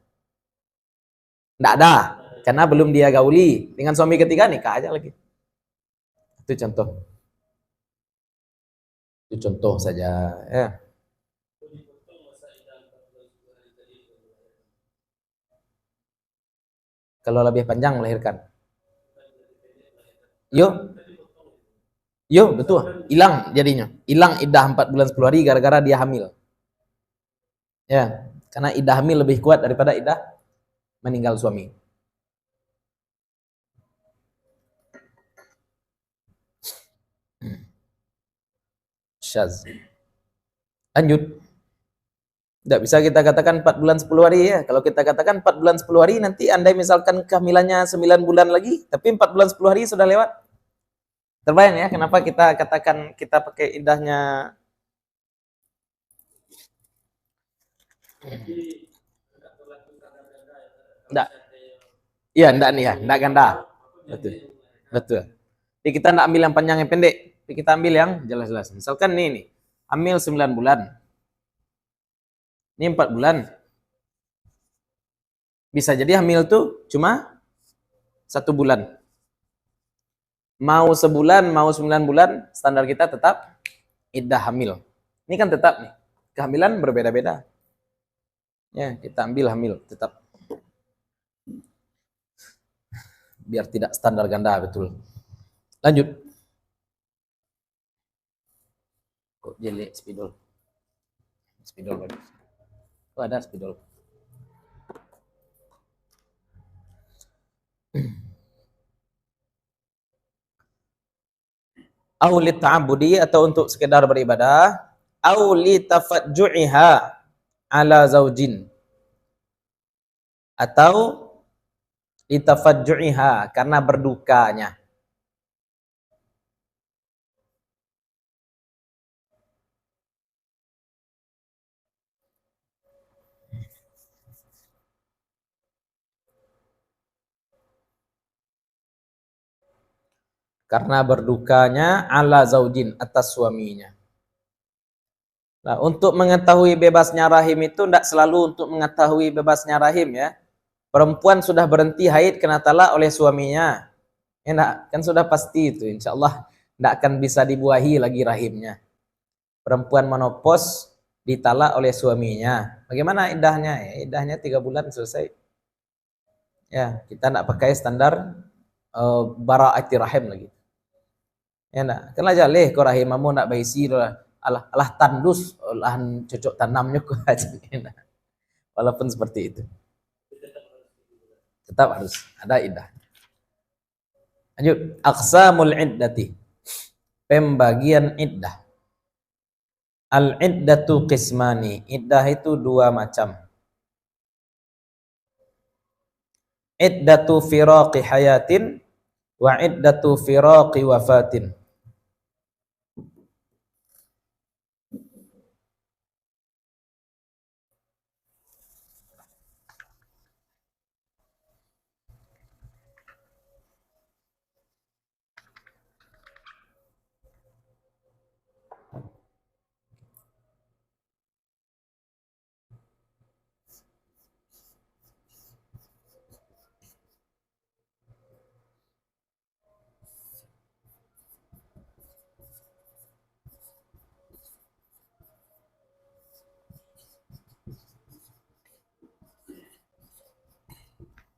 enggak ada, karena belum dia gauli. Dengan suami ketiga nikah aja lagi. Itu contoh. Itu contoh saja ya. Kalau lebih panjang melahirkan. Yo, betul. Hilang jadinya. Hilang iddah 4 bulan 10 hari gara-gara dia hamil. Ya, karena iddah hamil lebih kuat daripada iddah meninggal suami. Syaz. Lanjut. Tidak bisa kita katakan 4 bulan 10 hari ya. Kalau kita katakan 4 bulan 10 hari, nanti andai misalkan kehamilannya 9 bulan lagi, tapi 4 bulan 10 hari sudah lewat. Terbayang ya, kenapa kita katakan kita pakai iddahnya. Enggak. Iya, enggak nih ya, enggak ganda. Betul. Jadi kita enggak ambil yang panjang yang pendek. Jadi kita ambil yang jelas-jelas. Misalkan nih, hamil 9 bulan. Ini 4 bulan. Bisa jadi hamil tuh cuma 1 bulan. Mau sebulan, mau 9 bulan, standar kita tetap iddah hamil. Ini kan tetap nih. Kehamilan berbeda-beda. Ya, kita ambil hamil tetap. Biar tidak standar ganda, betul. Lanjut. Kok jelek spidol? Spidol bagus. Oh, ada spidol. Aulit ta'abudi, atau untuk sekedar beribadah. au li tafajju'iha ala zaujin, atau li tafajju'iha karena berdukanya. Karena berdukanya ala zaujin, atas suaminya. Nah, untuk mengetahui bebasnya rahim itu tidak selalu untuk mengetahui bebasnya rahim ya. Perempuan sudah berhenti haid kena talak oleh suaminya. Enak, kan sudah pasti itu. Insya Allah tidak akan bisa dibuahi lagi rahimnya. Perempuan menopause ditalak oleh suaminya. Bagaimana iddahnya? Iddahnya 3 bulan selesai. Ya, kita tidak pakai standar bara'ati rahim lagi. Ya nak, kan aja leh ko rahimamu nak baisi alah tandus lahan cocok tanamnya ko aja. Walaupun seperti itu. Tetap harus ada iddah. Lanjut, aqsamul iddati. Pembagian iddah. Al iddatu qismani. Iddah itu 2 macam. Iddatu firaqi hayatin wa iddatu firaqi wafatin.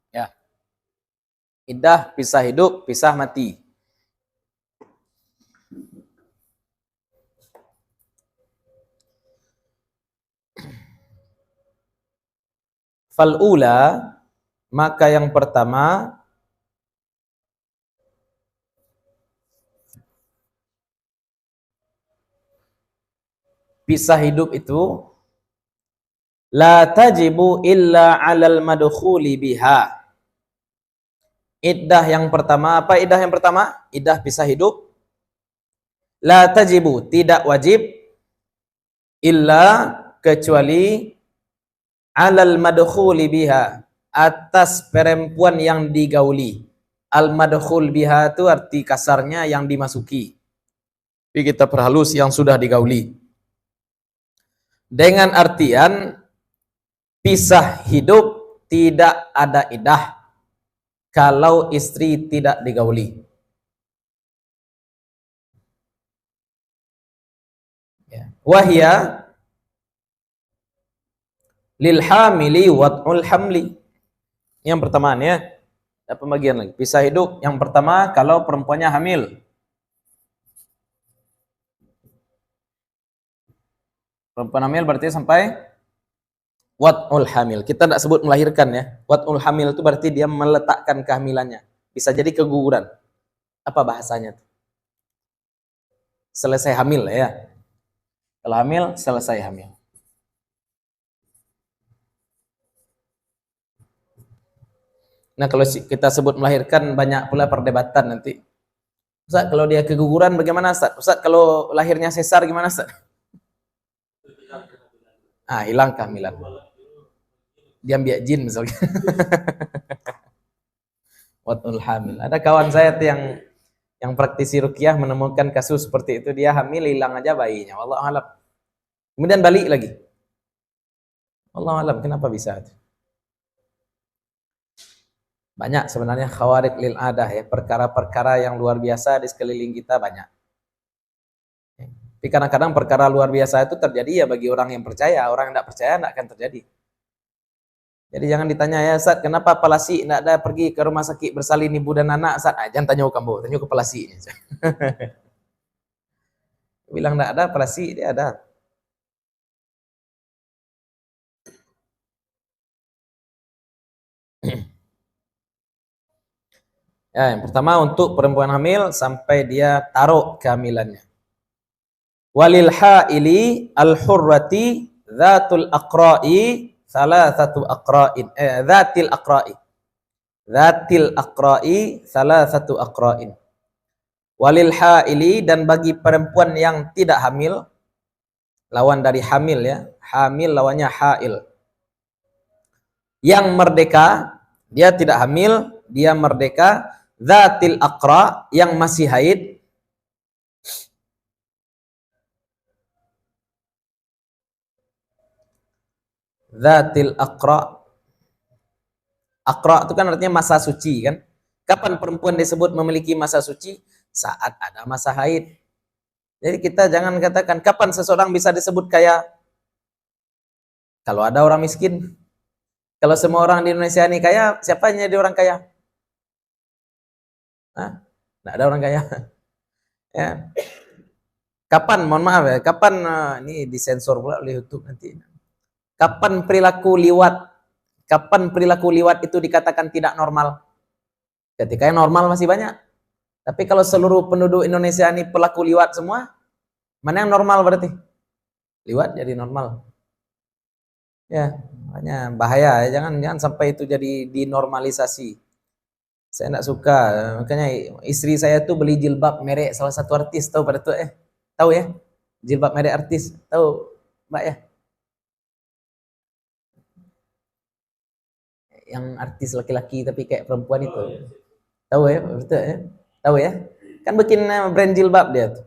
Ya. Iddah pisah hidup, pisah mati. Fal'ula, maka yang pertama pisah hidup itu la tajibu illa 'alal madkhuli biha. Iddah yang pertama, apa iddah yang pertama? Iddah pisah hidup. La tajibu, tidak wajib, illa, kecuali, 'alal madkhuli biha, atas perempuan yang digauli. Al madkhul biha itu arti kasarnya yang dimasuki. Tapi kita perhalus yang sudah digauli. Dengan artian pisah hidup tidak ada iddah kalau istri tidak digauli. Ya. Wahya lil hamili wad'ul hamli. Yang pertama ya, ada pembagian lagi. Pisah hidup yang pertama kalau perempuannya hamil. Perempuan hamil berarti sampai wad'ul hamil. Kita tidak sebut melahirkan ya. Wad'ul hamil itu berarti dia meletakkan kehamilannya. Bisa jadi keguguran. Apa bahasanya? Selesai hamil ya. Kalau hamil, selesai hamil. Nah, kalau kita sebut melahirkan banyak pula perdebatan nanti. Ustaz, kalau dia keguguran bagaimana Ustaz? Ustaz, kalau lahirnya sesar gimana Ustaz? Hilang kehamilan. Diambil jin misalnya. Wad'ul hamil. Ada kawan saya tuh yang praktisi ruqyah menemukan kasus seperti itu, dia hamil hilang aja bayinya. Wallahu alam. Kemudian balik lagi. Wallahu alam, kenapa bisa? Banyak sebenarnya khawarik lil adah ya, perkara-perkara yang luar biasa di sekeliling kita banyak. Tapi kadang-kadang perkara luar biasa itu terjadi ya bagi orang yang percaya, orang yang tidak percaya tidak akan terjadi. Jadi jangan ditanya ya Ustaz, kenapa Palasi tidak ada pergi ke rumah sakit bersalin ibu dan anak Ustaz? Jangan tanya ke kamu, tanya ke Palasi. Bilang tidak ada, Palasi dia ada. Ya, yang pertama untuk perempuan hamil sampai dia taruh kehamilannya. Walil ha'ili al-hurrati dzatul aqra'i thalathatu aqra'in. Dzatil aqra'i. Dzatil aqra'i thalathatu aqra'in. Walil ha'ili, dan bagi perempuan yang tidak hamil, lawan dari hamil ya, hamil lawannya ha'il. Yang merdeka, dia tidak hamil, dia merdeka, dzatil aqra, yang masih haid, dzatil aqra. Aqra itu kan artinya masa suci kan? Kapan perempuan disebut memiliki masa suci? Saat ada masa haid. Jadi kita jangan katakan kapan seseorang bisa disebut kaya? Kalau ada orang miskin. Kalau semua orang di Indonesia ini kaya, siapa yang jadi orang kaya? Hah? Nggak ada orang kaya. Ya. Kapan, mohon maaf ya, kapan ini disensor pula oleh YouTube nanti. Kapan perilaku liwat itu dikatakan tidak normal? Ketika yang normal masih banyak. Tapi kalau seluruh penduduk Indonesia ini pelaku liwat semua, mana yang normal berarti? Liwat jadi normal. Ya, makanya bahaya ya, jangan sampai itu jadi dinormalisasi. Saya enggak suka, makanya istri saya tuh beli jilbab merek salah satu artis, tahu pada tuh tahu ya? Jilbab merek artis, tahu Mbak ya? Yang artis laki-laki tapi kayak perempuan itu. Tahu ya? Betul ya? Tahu ya? Kan bikin brand jilbab dia tuh.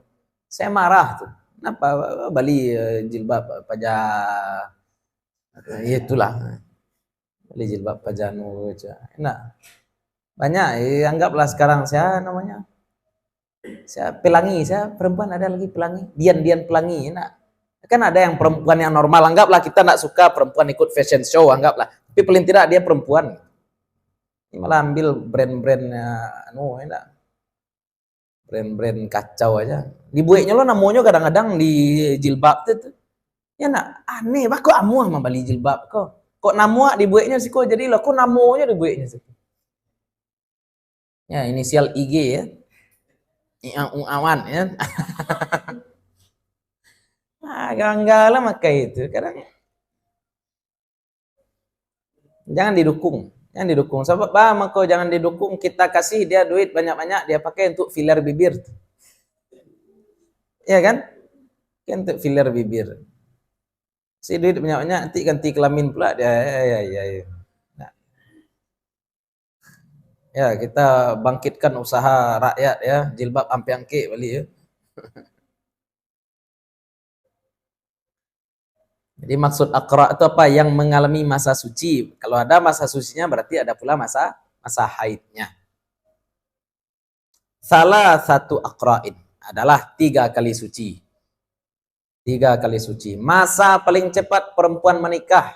Saya marah tuh. Kenapa beli jilbab pajak? Ya itulah. Beli jilbab pajanu aja. Enak. Banyak, anggaplah sekarang saya namanya. Saya pelangi, saya perempuan ada lagi pelangi. Dian pelangi, enak. Kan ada yang perempuan yang normal, anggaplah kita enggak suka perempuan ikut fashion show, anggaplah. Tapi paling tidak dia perempuan. Ini malah ambil brand-brandnya enak. Brand-brand kacau aja. Dibuatnya lo namanya kadang-kadang di jilbab itu. Ya nak aneh, bah kok amu sama bali jilbab kok. Kok nama dibuatnya sih kok jadi lo kok namanya dibuatnya sih. Ya inisial IG ya. Yang awan ya. Enggak lah makai itu. Kadang jangan didukung. Jangan didukung. Sebab maka jangan didukung, kita kasih dia duit banyak-banyak, dia pakai untuk filler bibir. Iya kan? Kan untuk filler bibir. Si duit banyak-banyak nanti ganti kelamin pula dia. Ya. Nah. Ya, kita bangkitkan usaha rakyat ya, jilbab ampe angke balik ya. Jadi maksud aqra itu apa? Yang mengalami masa suci. Kalau ada masa sucinya berarti ada pula masa haidnya. Salah satu aqra'in adalah 3 kali suci. 3 kali suci. Masa paling cepat perempuan menikah.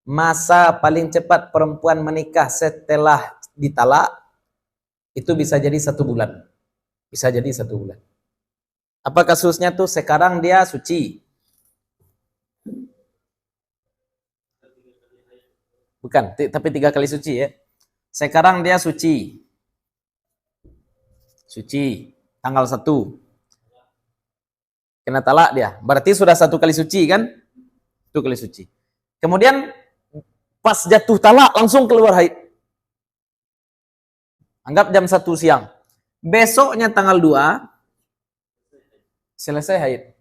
Masa paling cepat perempuan menikah setelah ditalak itu bisa jadi 1 bulan. Bisa jadi 1 bulan. Apa kasusnya tuh? Sekarang dia suci. Bukan, tapi 3 kali suci ya. Sekarang dia suci. Suci. Tanggal 1. Kena talak dia. Berarti sudah 1 kali suci kan? 1 kali suci. Kemudian pas jatuh talak langsung keluar haid. Anggap jam 1 siang. Besoknya tanggal 2 selesai haid.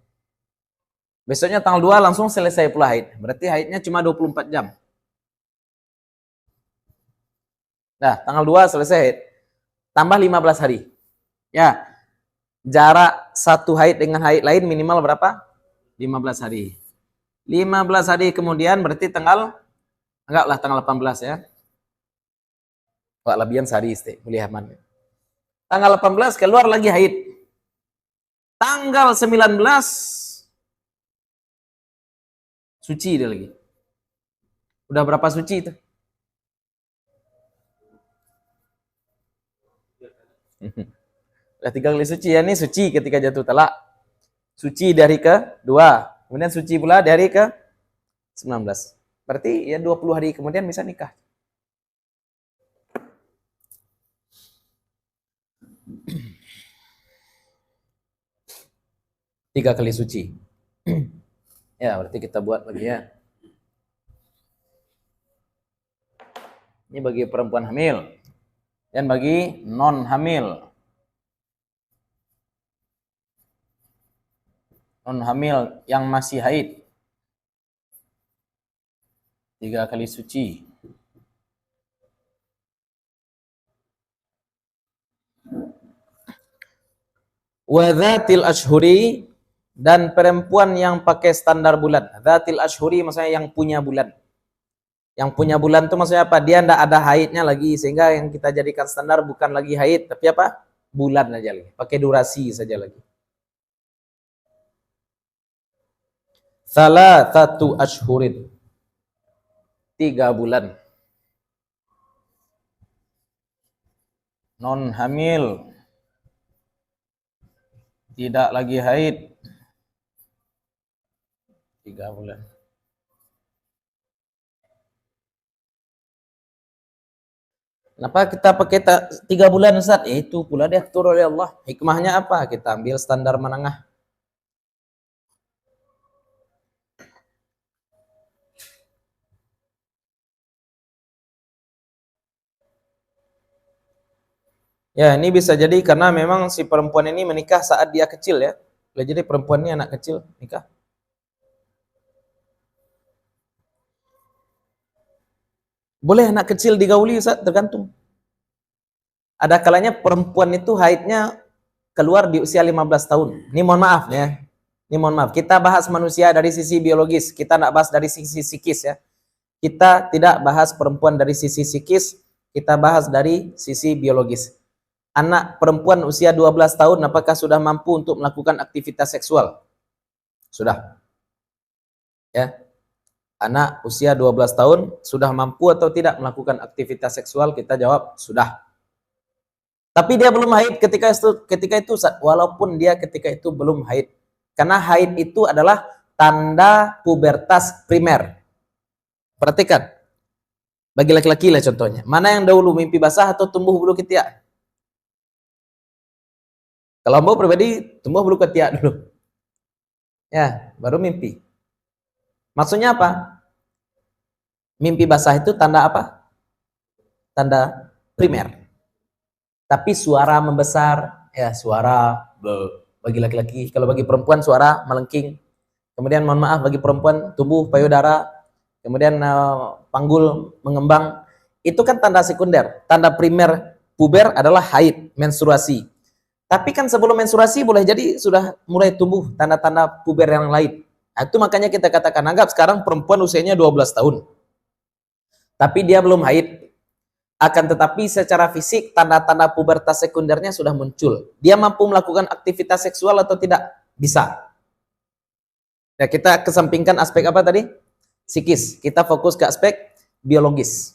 Besoknya tanggal 2 langsung selesai pula haid. Berarti haidnya cuma 24 jam. Nah, tanggal 2 selesai haid. Tambah 15 hari. Ya. Jarak 1 haid dengan haid lain minimal berapa? 15 hari. 15 hari kemudian berarti anggaplah tanggal 18 ya. Wah, lebihan sehari boleh aman. Tanggal 18 keluar lagi haid. Tanggal 19 suci dia lagi. Udah berapa suci itu? Udah 3 kali suci ya, ini suci ketika jatuh talak. Suci dari ke-2. Kemudian suci pula dari ke-19. Berarti ya 20 hari kemudian bisa nikah. 3 kali suci. Ya, berarti kita buat lagi ya. Ini bagi perempuan hamil. Dan bagi non hamil. Non hamil yang masih haid. 3 kali suci. Wa dzatil ashhuri, dan perempuan yang pakai standar bulan. Dzatil ashhuri maksudnya yang punya bulan. Yang punya bulan itu maksudnya apa? Dia ndak ada haidnya lagi, sehingga yang kita jadikan standar bukan lagi haid, tapi apa? Bulan aja lagi. Pakai durasi saja lagi. Salasatu ashhurin. 3 bulan. Non hamil. Tidak lagi haid. 3 bulan. Kenapa kita pakai 3 bulan Ustaz? Itu pula diatur oleh Allah. Hikmahnya apa? Kita ambil standar menengah. Ya, ini bisa jadi karena memang si perempuan ini menikah saat dia kecil ya. Boleh jadi perempuan ini anak kecil nikah. Boleh anak kecil digauli Ustaz, tergantung. Ada kalanya perempuan itu haidnya keluar di usia 15 tahun. Ini mohon maaf ya. Ini mohon maaf. Kita bahas manusia dari sisi biologis. Kita tidak bahas dari sisi psikis ya. Kita tidak bahas perempuan dari sisi psikis. Kita bahas dari sisi biologis. Anak perempuan usia 12 tahun apakah sudah mampu untuk melakukan aktivitas seksual? Sudah. Ya. Anak usia 12 tahun sudah mampu atau tidak melakukan aktivitas seksual? Kita jawab sudah. Tapi dia belum haid ketika itu walaupun dia ketika itu belum haid. Karena haid itu adalah tanda pubertas primer. Perhatikan. Bagi laki-laki lah contohnya. Mana yang dahulu, mimpi basah atau tumbuh bulu ketiak? Kalau Mbak pribadi, tumbuh bulu ketiak dulu. Ya, baru mimpi. Maksudnya apa? Mimpi basah itu tanda apa? Tanda primer. Tapi suara membesar, ya suara bagi laki-laki. Kalau bagi perempuan suara melengking. Kemudian mohon maaf bagi perempuan tubuh payudara. Kemudian panggul mengembang. Itu kan tanda sekunder. Tanda primer puber adalah haid, menstruasi. Tapi kan sebelum menstruasi boleh jadi sudah mulai tumbuh tanda-tanda puber yang lain. Nah, itu makanya kita katakan, anggap sekarang perempuan usianya 12 tahun. Tapi dia belum haid. Akan tetapi secara fisik tanda-tanda pubertas sekundernya sudah muncul. Dia mampu melakukan aktivitas seksual atau tidak? Bisa. Ya, kita kesampingkan aspek apa tadi? Psikis. Kita fokus ke aspek biologis.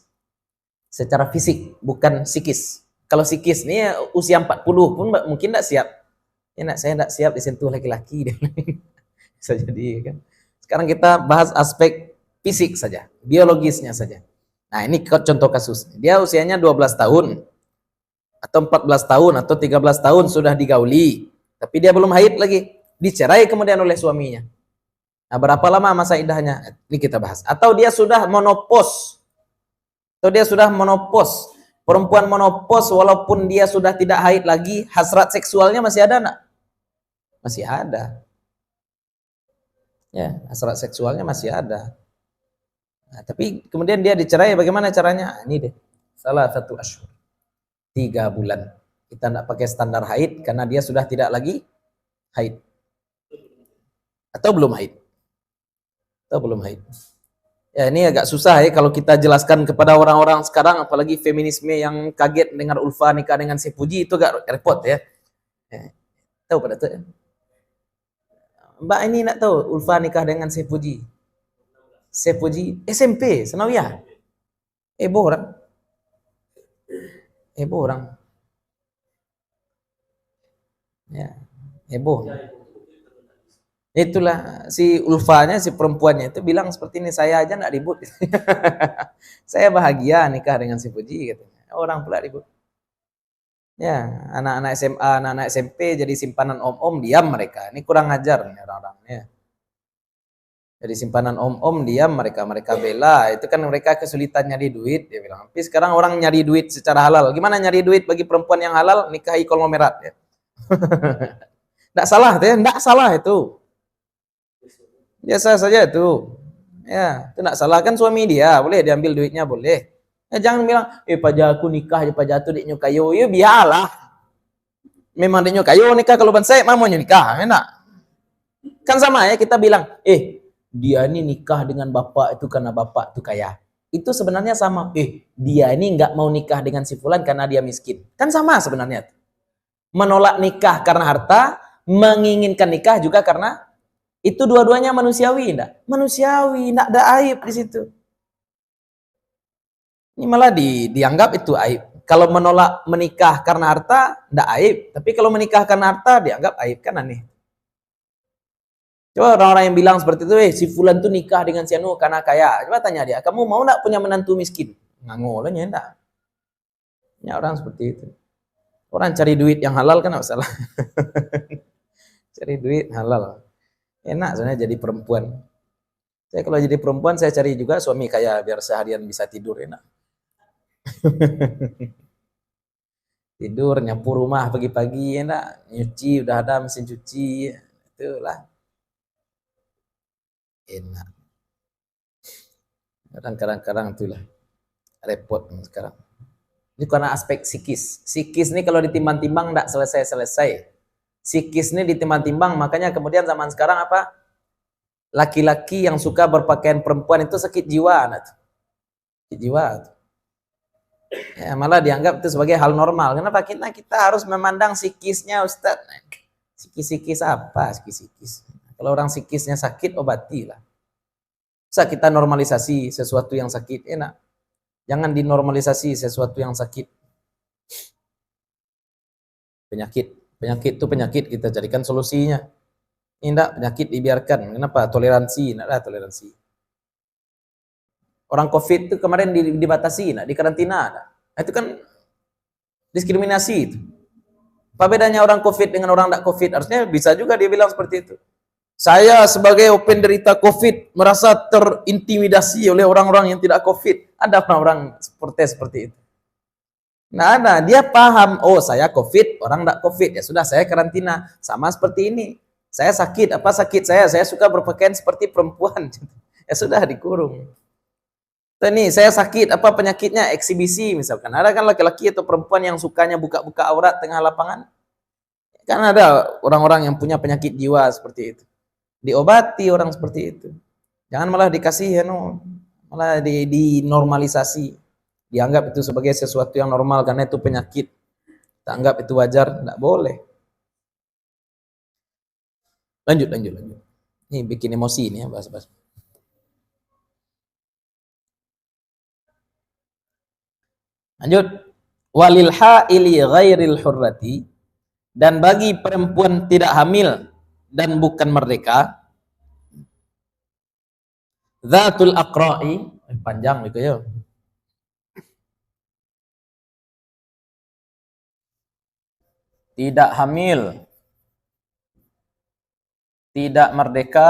Secara fisik, bukan psikis. Kalau psikis nih usia 40 pun mungkin tidak siap. Ya, saya tidak siap disentuh laki-laki. Bisa jadi kan. Sekarang kita bahas aspek fisik saja, biologisnya saja. Nah, ini contoh kasus. Dia usianya 12 tahun atau 14 tahun atau 13 tahun sudah digauli, tapi dia belum haid lagi. Dicerai kemudian oleh suaminya. Nah, berapa lama masa iddahnya? Ini kita bahas. Atau dia sudah menopause. Perempuan menopause walaupun dia sudah tidak haid lagi, hasrat seksualnya masih ada enggak? Masih ada. Ya, hasrat seksualnya masih ada. Nah, tapi kemudian dia dicerai, bagaimana caranya? Ini deh, salasatu ashhur. 3 bulan. Kita tidak pakai standar haid karena dia sudah tidak lagi haid. Atau belum haid. Ya, ini agak susah ya kalau kita jelaskan kepada orang-orang sekarang, apalagi feminisme yang kaget dengar Ulfa nikah dengan Sepuji, itu agak repot ya. Tahu pada tuh? Mbak ini nak tahu Ulfa nikah dengan Sepuji SMP, Sanawiyah. Heboh orang. Ya, heboh. Itulah si Ulfanya, si perempuannya itu bilang seperti ini, saya aja nggak ribut. Saya bahagia nikah dengan Sepuji katanya. Orang pula ribut. Ya, anak-anak SMA, anak-anak SMP jadi simpanan om-om, diam mereka. Ini kurang ajar nih orang-orang. Ya. Jadi simpanan om-om, diam mereka. Mereka bela. Itu kan mereka kesulitan nyari duit. Dia bilang. Tapi sekarang orang nyari duit secara halal. Gimana nyari duit bagi perempuan yang halal? Nikahi konglomerat. Ya. Nggak salah, ya. Nggak salah itu. Biasa saja itu. Ya, itu nggak salah kan suami dia. Boleh diambil duitnya, boleh. Ya, jangan bilang, pajak aku nikah, pajak tu diknya kayu. Ya biarlah. Memang diknya kayu nikah kalau bansai, mau nikah, enak. Kan sama ya kita bilang, dia ini nikah dengan bapak itu karena bapak itu kaya. Itu sebenarnya sama. Dia ini nggak mau nikah dengan si fulan karena dia miskin. Kan sama sebenarnya. Menolak nikah karena harta, menginginkan nikah juga karena itu dua-duanya manusiawi, enggak? Manusiawi, enggak ada aib di situ. Ini malah dianggap itu aib. Kalau menolak menikah karena harta, tidak aib. Tapi kalau menikah karena harta, dianggap aib. Kan aneh. Coba orang-orang yang bilang seperti itu, si fulan tuh nikah dengan si anu karena kaya. Coba tanya dia, kamu mau enggak punya menantu miskin? Ngangol aja, enggak. Ya orang seperti itu. Orang cari duit yang halal kan enggak salah. Cari duit halal. Enak sebenarnya jadi perempuan. Saya kalau jadi perempuan, saya cari juga suami kaya biar seharian bisa tidur enak. Tidur, nyapu rumah pagi-pagi, enak. Nyuci, udah ada mesin cuci. Itulah. Enak. Kadang-kadang itulah. Repot sekarang. Ini karena aspek psikis. Psikis ini kalau ditimbang-timbang enggak selesai-selesai. Psikis ini ditimbang-timbang, makanya kemudian zaman sekarang apa? Laki-laki yang suka berpakaian perempuan itu sakit jiwa. Sakit jiwa. Ya, malah dianggap itu sebagai hal normal. Kenapa? Kita harus memandang psikisnya, Ustaz. Psikis apa? Psikis. Kalau orang psikisnya sakit, obatilah. Bisa kita normalisasi sesuatu yang sakit, enak. Jangan dinormalisasi sesuatu yang sakit. Penyakit itu penyakit, kita jadikan solusinya. Ini enggak, penyakit dibiarkan. Kenapa? Toleransi, enggak ada toleransi. Orang COVID itu kemarin dibatasi, di karantina. Itu kan diskriminasi itu. Apa bedanya orang COVID dengan orang tidak COVID? Harusnya bisa juga dia bilang seperti itu. Saya sebagai penderita COVID merasa terintimidasi oleh orang-orang yang tidak COVID. Ada orang-orang seperti itu. Nah, dia paham, saya COVID, orang tidak COVID. Ya sudah, saya karantina. Sama seperti ini. Saya sakit, apa sakit saya? Saya suka berpakaian seperti perempuan. Ya sudah, dikurung. Nih, saya sakit, apa penyakitnya? Eksibisi misalkan. Ada kan laki-laki atau perempuan yang sukanya buka-buka aurat tengah lapangan? Kan ada orang-orang yang punya penyakit jiwa seperti itu. Diobati orang seperti itu. Jangan malah dikasih, malah dinormalisasi. Dianggap itu sebagai sesuatu yang normal karena itu penyakit. Kita anggap itu wajar, tidak boleh. Lanjut. Ini bikin emosi ini ya, bahas-bahas. Lanjut. Walil ha'ili ghairil hurrati, dan bagi perempuan tidak hamil dan bukan merdeka, dzatul aqra'i, panjang gitu ya. Tidak hamil, tidak merdeka,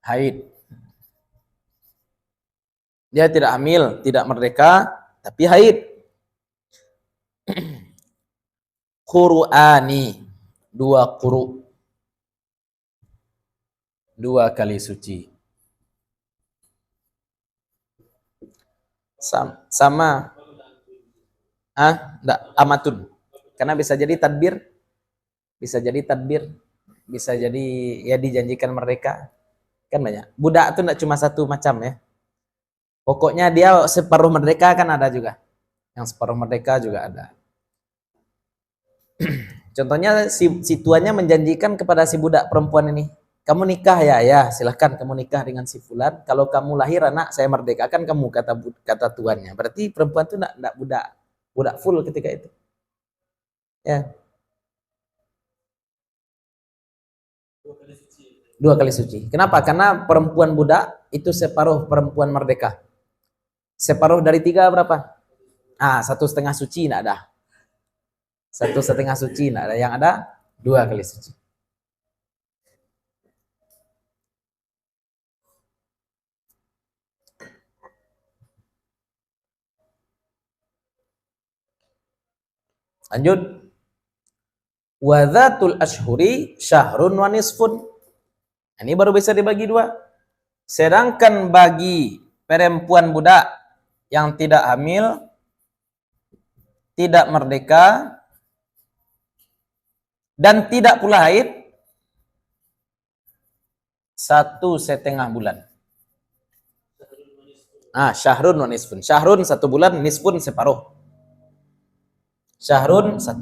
haid. Dia tidak hamil, tidak merdeka, tapi haid. Qur'ani, 2 quru, 2 kali suci. Sama. Enggak, amatun. Karena bisa jadi tadbir, bisa jadi ya dijanjikan mereka. Kan banyak. Budak itu enggak cuma satu macam ya. Pokoknya dia separuh merdeka kan ada juga. Yang separuh merdeka juga ada. Contohnya si tuannya menjanjikan kepada si budak perempuan ini, kamu nikah ya, silahkan kamu nikah dengan si fulan. Kalau kamu lahir anak, saya merdekakan kamu, kata tuannya. Berarti perempuan itu enggak budak full ketika itu. Ya. 2 kali suci. Kenapa? Karena perempuan budak itu separuh perempuan merdeka. Separuh dari 3 berapa? 1,5 suci enggak ada. 1,5 suci enggak ada, yang ada 2 kali suci. Lanjut. Wa dzatul ashhuri syahrun wa nisfun. Ini baru bisa dibagi 2. Sedangkan bagi perempuan budak yang tidak hamil, tidak merdeka, dan tidak pula haid, 1,5 bulan. Syahrun wa nisfun. Syahrun 1 bulan, nisfun separuh. Syahrun 1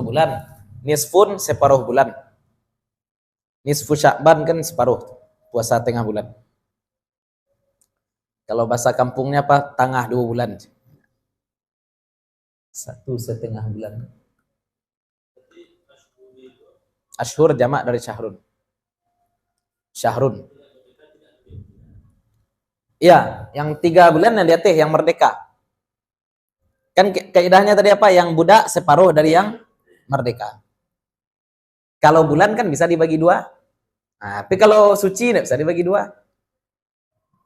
bulan, nisfun separuh bulan. Nisfu Sya'ban kan separuh, puasa tengah bulan. Kalau bahasa kampungnya apa? Tengah 2 bulan. 1,5 bulan. Ashhur jamak dari syahrun. Syahrun. Iya, yang 3 bulan yang diatih, yang merdeka. Kan kaidahnya tadi apa? Yang budak separuh dari yang merdeka. Kalau bulan kan bisa dibagi 2. Tapi kalau suci tidak bisa dibagi 2.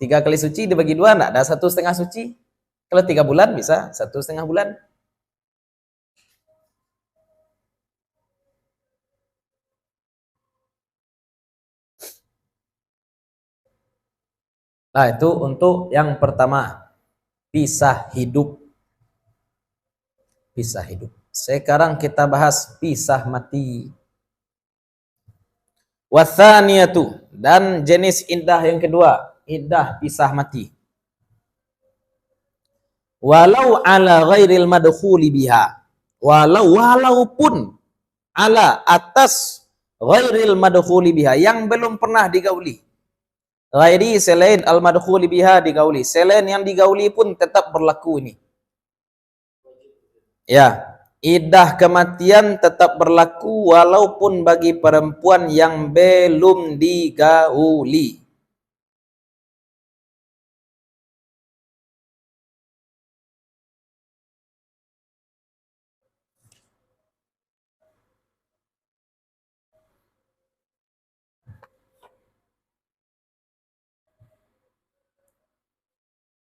3 kali suci dibagi 2, enggak ada 1,5 suci. Kalau 3 bulan bisa 1,5 bulan. Nah, itu untuk yang pertama, pisah hidup. Pisah hidup. Sekarang kita bahas pisah mati. Wathaniyatu, dan jenis iddah yang kedua, iddah pisah mati. Walau ala ghairil madkhuli biha. Walaupun ala atas ghairil madkhuli biha, yang belum pernah digauli. Ghairi selain al madkhuli biha digauli. Selain yang digauli pun tetap berlaku ini. Ya, iddah kematian tetap berlaku walaupun bagi perempuan yang belum digauli.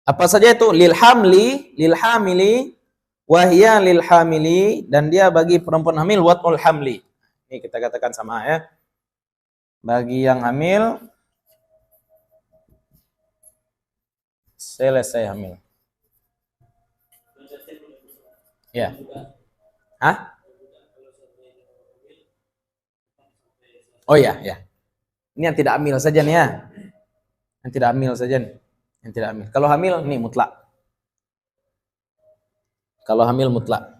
Apa saja itu? Lil hamili, wahya lil hamili, dan dia bagi perempuan hamil watul hamli. Ini kita katakan sama ya. Bagi yang hamil, selesai hamil. Ya. Oh ya, ya. Ini yang tidak hamil saja nih ya. Yang tidak hamil saja nih. Yang tidak hamil. Kalau hamil nih mutlak. Kalau hamil mutlak.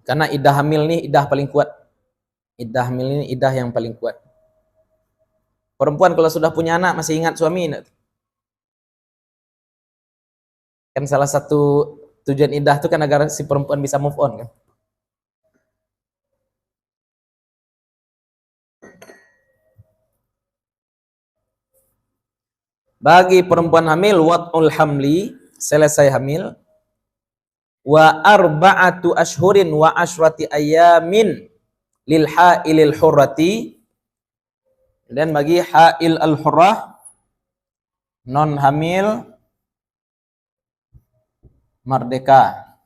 Karena iddah hamil nih iddah paling kuat. Iddah hamil ini iddah yang paling kuat. Perempuan kalau sudah punya anak masih ingat suami enggak? Kan salah satu tujuan iddah itu kan agar si perempuan bisa move on kan. Bagi perempuan hamil wat'ul hamli, selesai hamil, wa arba'atu ashhurin wa ashrati ayamin lil hailil hurrati, dan bagi hail al hurrah non hamil merdeka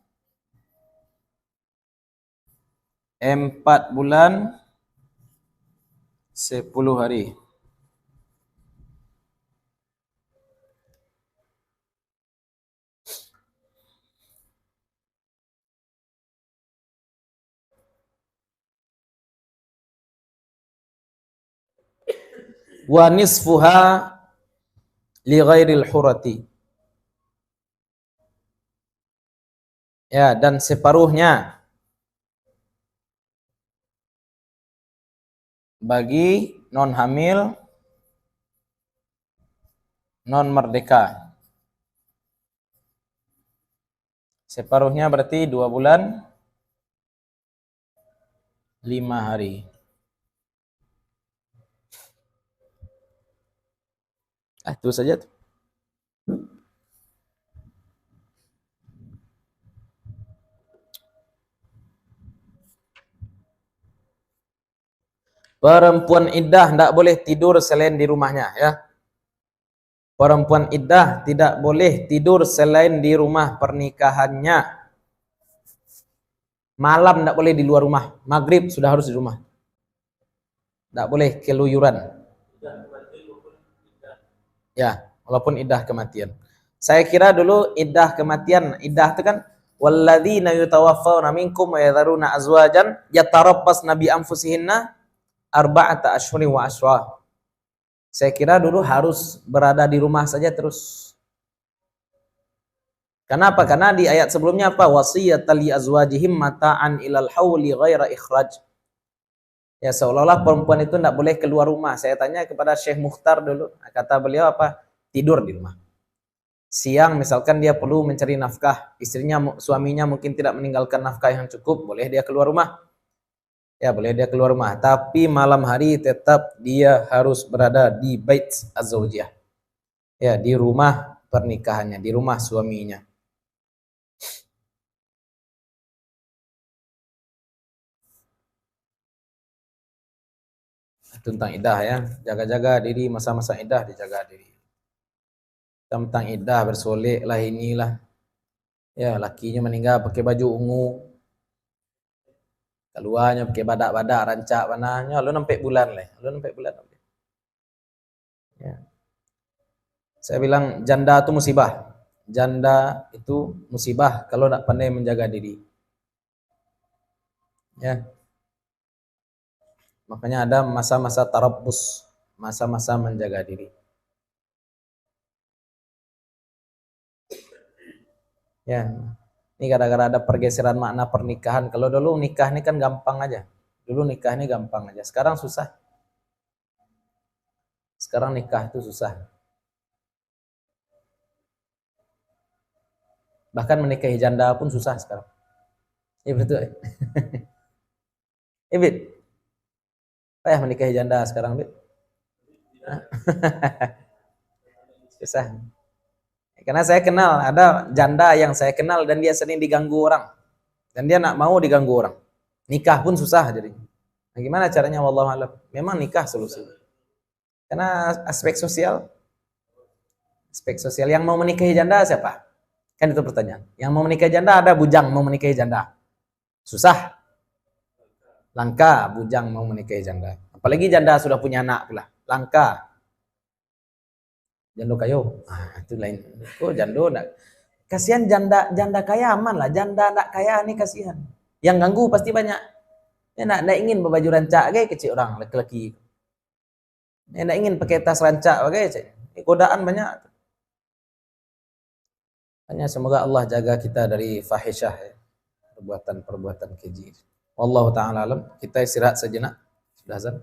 4 bulan 10 hari. Wa nisfuha li ghairil hurati. Ya, dan separuhnya bagi non hamil non merdeka. Separuhnya berarti 2 bulan 5 hari. Itu saja tuh. Perempuan iddah tidak boleh tidur selain di rumahnya, ya. Perempuan iddah tidak boleh tidur selain di rumah pernikahannya. Malam tidak boleh di luar rumah. Maghrib sudah harus di rumah. Tidak boleh keluyuran. Ya, walaupun iddah kematian. Saya kira dulu iddah kematian, iddah itu kan walladzina yutawaffawna minkum wa yadharuna azwajan yatarabbasna bi anfusihinna arba'ata asyhurin wa asyra. Saya kira dulu harus berada di rumah saja terus. Kenapa? Karena di ayat sebelumnya apa? Wasiyatan li azwajihim mata'an ilal hauli ghaira ikhraj. Ya, seolah-olah perempuan itu tidak boleh keluar rumah. Saya tanya kepada Syekh Mukhtar dulu, kata beliau apa? Tidur di rumah. Siang misalkan dia perlu mencari nafkah, istrinya, suaminya mungkin tidak meninggalkan nafkah yang cukup, boleh dia keluar rumah. Ya, boleh dia keluar rumah. Tapi malam hari tetap dia harus berada di bait az-zawjiyah. Ya, di rumah pernikahannya, di rumah suaminya. Tentang iddah ya, jaga-jaga diri masa-masa iddah, dijaga diri. Tentang iddah bersolek lah inilah. Ya, lakinya meninggal pakai baju ungu. Keluarnya pakai badak-badak rancak mananya, lu nampak bulan lah. Lu nampak bulan. Ya. Saya bilang janda itu musibah. Janda itu musibah kalau tidak pandai menjaga diri. Ya. Makanya ada masa-masa tarabbus, masa-masa menjaga diri. Ya. Ini gara-gara ada pergeseran makna pernikahan. Kalau dulu nikah ini kan gampang aja. Dulu nikah ini gampang aja. Sekarang susah. Sekarang nikah itu susah. Bahkan menikahi janda pun susah sekarang. Iya betul. Bit. Payah menikahi janda sekarang, Bit. Susah. Karena saya kenal, ada janda yang saya kenal dan dia sering diganggu orang. Dan dia nak mau diganggu orang. Nikah pun susah jadi. Nah, gimana caranya wallahu a'lam? Memang nikah solusi. Karena aspek sosial. Aspek sosial yang mau menikahi janda siapa? Kan itu pertanyaan. Yang mau menikahi janda ada bujang mau menikahi janda. Susah. Langka bujang mau menikahi janda. Apalagi janda sudah punya anak pula. Langka. Jando kayo. Itu lain. Kok jando nak? Kasihan janda kaya aman lah. Janda nak kaya nih kasihan. Yang ganggu pasti banyak. Ya nak ingin berbaju rancak kayak kecil orang laki-laki. Ya nak ingin pakai tas rancak kayak godaan banyak. Hanya semoga Allah jaga kita dari fahisyah ya. Perbuatan-perbuatan keji. Wallahu ta'ala alam. Kita istirahat sejenak. Sudah azan.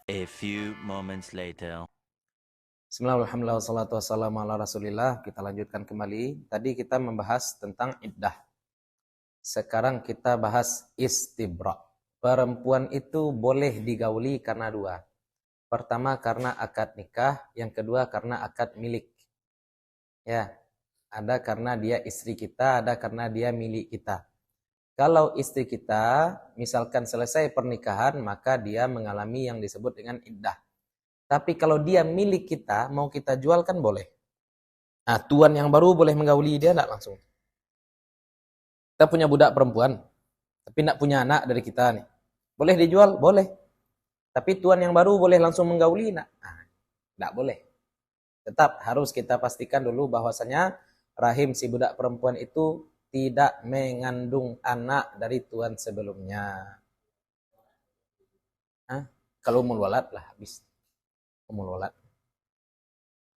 A few moments later. Bismillahirrahmanirrahim. Wassalatu wassalamu ala rasulillah. Kita lanjutkan kembali. Tadi kita membahas tentang iddah. Sekarang kita bahas istibra. Perempuan itu boleh digauli karena dua. Pertama karena akad nikah. Yang kedua karena akad milik. Ya. Ada karena dia istri kita, ada karena dia milik kita. Kalau istri kita, misalkan selesai pernikahan, maka dia mengalami yang disebut dengan iddah. Tapi kalau dia milik kita, mau kita jual kan boleh. Nah, tuan yang baru boleh menggauli dia enggak langsung. Kita punya budak perempuan, tapi enggak punya anak dari kita nih. Boleh dijual? Boleh. Tapi tuan yang baru boleh langsung menggauli enggak? Nah, enggak boleh. Tetap harus kita pastikan dulu bahwasanya rahim si budak perempuan itu tidak mengandung anak dari tuan sebelumnya. Kalau umul walad lah habis. Umul walad.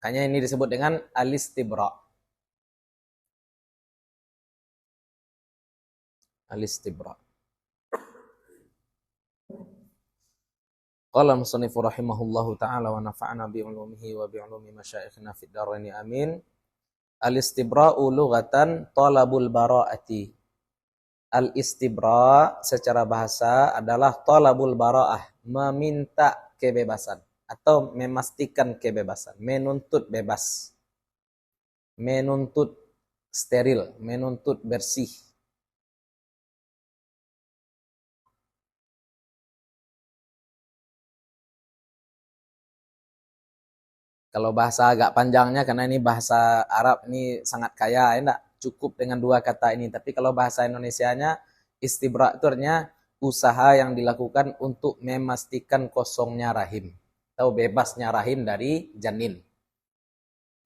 Hanya ini disebut dengan al-istibra. Al-istibra. Qala al-musannifu rahimahullahu ta'ala wa nafa'ana bi'ulumihi wa bi'ulumi masyayikhina fid dharain amin. Al-istibra'u lughatan talabul bara'ati. Al-istibra secara bahasa adalah talabul bara'ah, meminta kebebasan. atau memastikan kebebasan, menuntut bebas, menuntut steril, menuntut bersih. Kalau bahasa agak panjangnya, karena ini bahasa Arab ini sangat kaya, enggak cukup dengan 2 kata ini. Tapi kalau bahasa Indonesianya, istibra itu artinya usaha yang dilakukan untuk memastikan kosongnya rahim atau bebasnya rahim dari janin.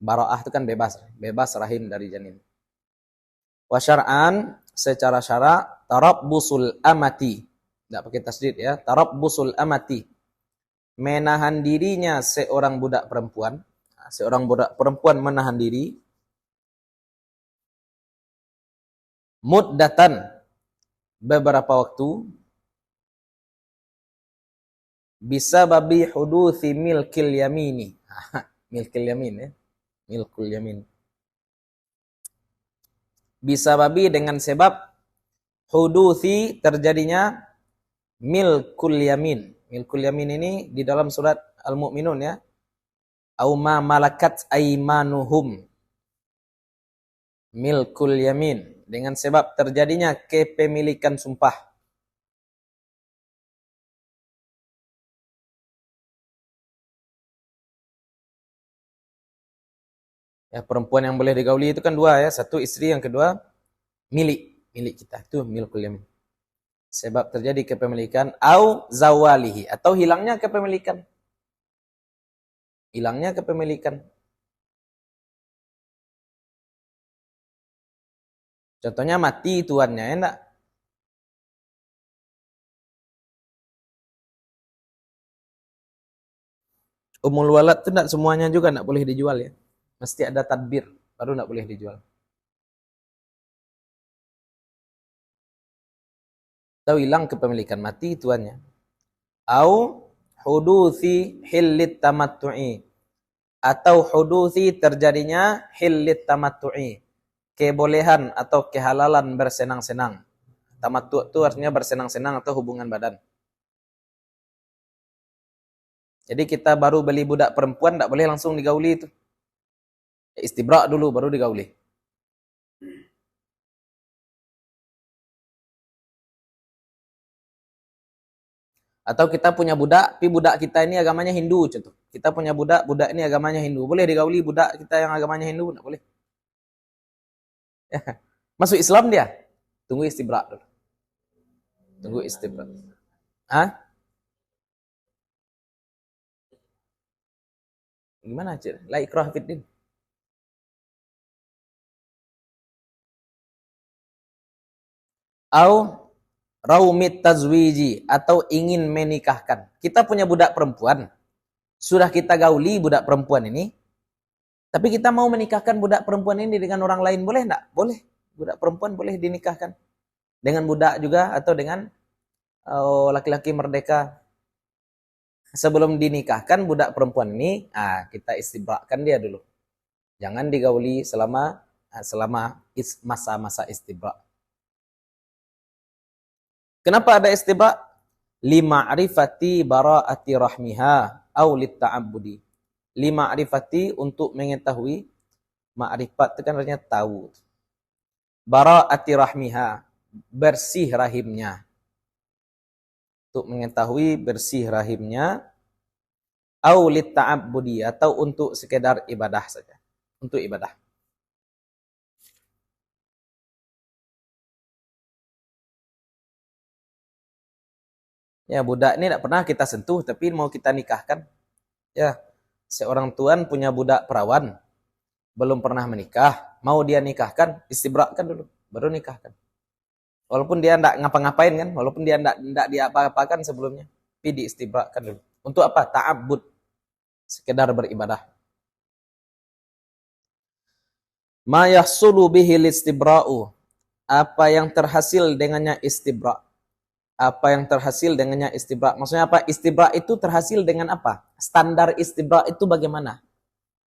Bara'ah itu kan bebas, bebas rahim dari janin. Wa syar'an, secara syara, tarabbusul amati. Enggak pakai tasdid ya, tarabbusul amati. Menahan dirinya seorang budak perempuan, seorang budak perempuan menahan diri, muddatan, beberapa waktu, bisa babi huduthi milkil yamini. Milkil yamin ya, milkul yamin. Bisa babi dengan sebab huduthi, terjadinya milkul yamin. Milkul yamin ini di dalam surat Al-Mu'minun ya. Au ma malakat aimanuhum. Milkul yamin. Dengan sebab terjadinya kepemilikan sumpah. Ya, perempuan yang boleh digauli itu kan 2 ya. 1 istri, yang kedua milik. Milik kita. Itu milkul yamin. Sebab terjadi kepemilikan, au zawalihi, atau hilangnya kepemilikan. Hilangnya kepemilikan. Contohnya mati tuannya, ya enggak? Umul walad itu enggak semuanya juga enggak boleh dijual ya. Mesti ada tadbir, baru enggak boleh dijual. Atau hilang kepemilikan, mati tuannya. Au huduthi hillit tamattu'i, atau huduthi terjadinya hillit tamattu'i, kebolehan atau kehalalan bersenang-senang. Tamattu' itu artinya bersenang-senang atau hubungan badan. Jadi kita baru beli budak perempuan, enggak boleh langsung digauli itu. Istibra' dulu baru digauli. Atau kita punya budak, tapi budak kita ini agamanya Hindu, contoh. Kita punya budak, budak ini agamanya Hindu. Boleh digauli budak kita yang agamanya Hindu? Enggak boleh. Ya. Masuk Islam dia? Tunggu istibra' dulu. Tunggu istibra'. Hah? Gimana, Cik? La ikrah fiddin. Au raumit tazwiji, atau ingin menikahkan. Kita punya budak perempuan. Sudah kita gauli budak perempuan ini. Tapi kita mau menikahkan budak perempuan ini dengan orang lain, boleh enggak? Boleh. Budak perempuan boleh dinikahkan. Dengan budak juga, atau dengan laki-laki merdeka. Sebelum dinikahkan budak perempuan ini, kita istibra'kan dia dulu. Jangan digauli selama masa-masa istibra'. Kenapa ada istibra'? Lima'rifati bara'ati rahmiha au litta'abbudi. Lima'rifati, untuk mengetahui. Ma'rifat itu kan artinya tahu. Bara'ati rahmiha, bersih rahimnya. Untuk mengetahui bersih rahimnya. Au litta'abbudi, atau untuk sekedar ibadah saja. Untuk ibadah. Ya, budak ini tidak pernah kita sentuh, tapi mau kita nikahkan. Ya, seorang tuan punya budak perawan, belum pernah menikah, mau dia nikahkan, istibrakkan dulu, baru nikahkan. Walaupun dia tidak ngapa-ngapain kan, walaupun dia tidak diapa-apakan sebelumnya, tapi diistibrakkan dulu. Untuk apa? Ta'abbud, sekedar beribadah. Ma yahsulu bihil istibra'u, apa yang terhasil dengannya istibra'. Apa yang terhasil dengannya istibra'. Maksudnya apa? Istibra' itu terhasil dengan apa? Standar istibra' itu bagaimana?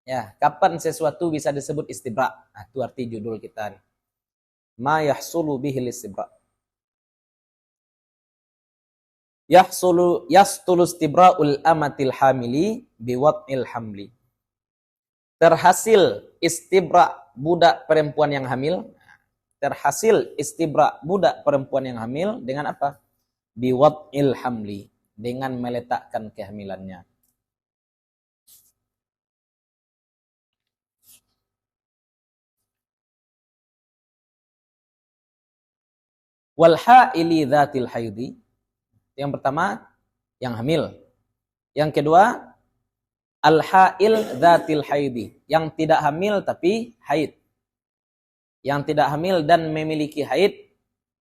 Ya, kapan sesuatu bisa disebut istibra'? Nah, itu arti judul kita nih. Ma yahsulu bihil istibra'. yastulu istibra'ul amatil hamili biwat'il hamli. Terhasil istibra budak perempuan yang hamil. Terhasil istibra budak perempuan yang hamil dengan apa? Biwat'il hamli, dengan meletakkan kehamilannya. Wal ha'ili dzatil haidi. Yang pertama yang hamil. Yang kedua al ha'il dzatil haidi, yang tidak hamil tapi haid. Yang tidak hamil dan memiliki haid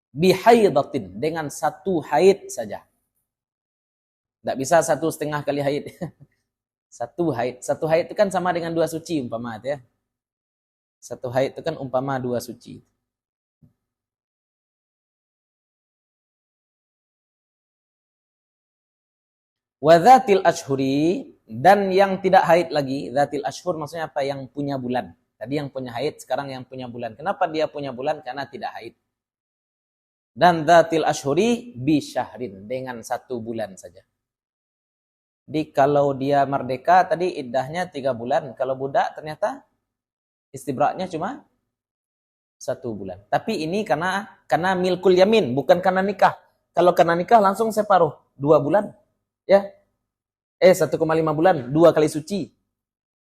bihaidatin, dengan satu haid saja. Tidak bisa 1,5 kali haid. Satu haid. Satu haid itu kan sama dengan 2 suci umpama ya. Satu haid itu kan umpama 2 suci. Wa dzatil ashhuri, dan yang tidak haid lagi. Dzatil ashhur maksudnya apa? Yang punya bulan. Tadi yang punya haid, sekarang yang punya bulan. Kenapa dia punya bulan? Karena tidak haid. Dan dzatil ashhuri bi syahrin, dengan 1 bulan saja. Jadi kalau dia merdeka tadi iddahnya 3 bulan. Kalau budak ternyata istibraknya cuma 1 bulan. Tapi ini karena milkul yamin, bukan karena nikah. Kalau karena nikah langsung separuh, 2 bulan. Ya. 1,5 bulan, 2 kali suci.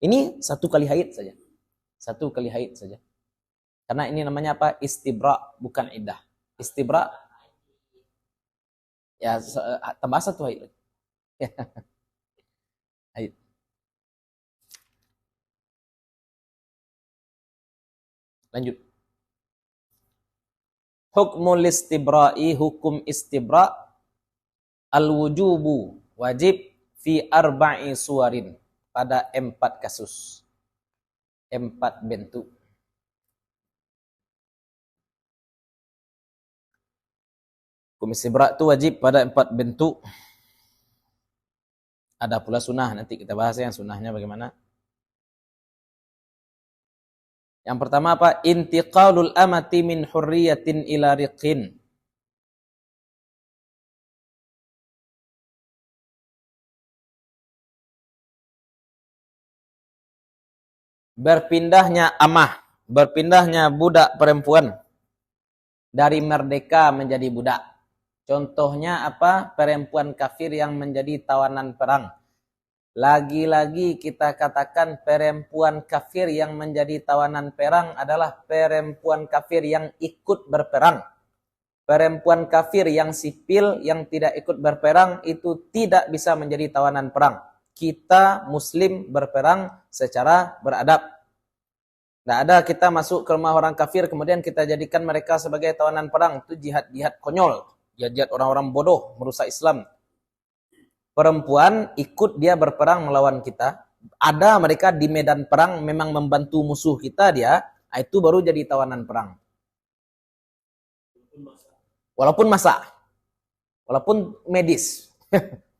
Ini 1 kali haid saja. 1 kali haid saja. Karena ini namanya apa? Istibra, bukan iddah. Istibra ya tambah 1 haid. Haid. Lanjut. Hukmul istibra'i, hukum istibra, al-wujubu, wajib, fi arba'i suwarin, pada 4 kasus. 4 bentuk. Hukum istibra' itu wajib pada 4 bentuk. Ada pula sunnah, nanti kita bahas yang sunnahnya bagaimana. Yang pertama apa? Intiqalul amati min hurriyatin ila riqin. Berpindahnya amah, berpindahnya budak perempuan dari merdeka menjadi budak. Contohnya apa? Perempuan kafir yang menjadi tawanan perang. Lagi-lagi kita katakan perempuan kafir yang menjadi tawanan perang adalah perempuan kafir yang ikut berperang. Perempuan kafir yang sipil yang tidak ikut berperang itu tidak bisa menjadi tawanan perang. Kita muslim berperang secara beradab. Tidak ada kita masuk ke rumah orang kafir kemudian kita jadikan mereka sebagai tawanan perang. Itu jihad-jihad konyol. Jihad orang-orang bodoh merusak Islam. Perempuan ikut dia berperang melawan kita. Ada mereka di medan perang memang membantu musuh kita dia. Itu baru jadi tawanan perang. Walaupun masa. Walaupun medis.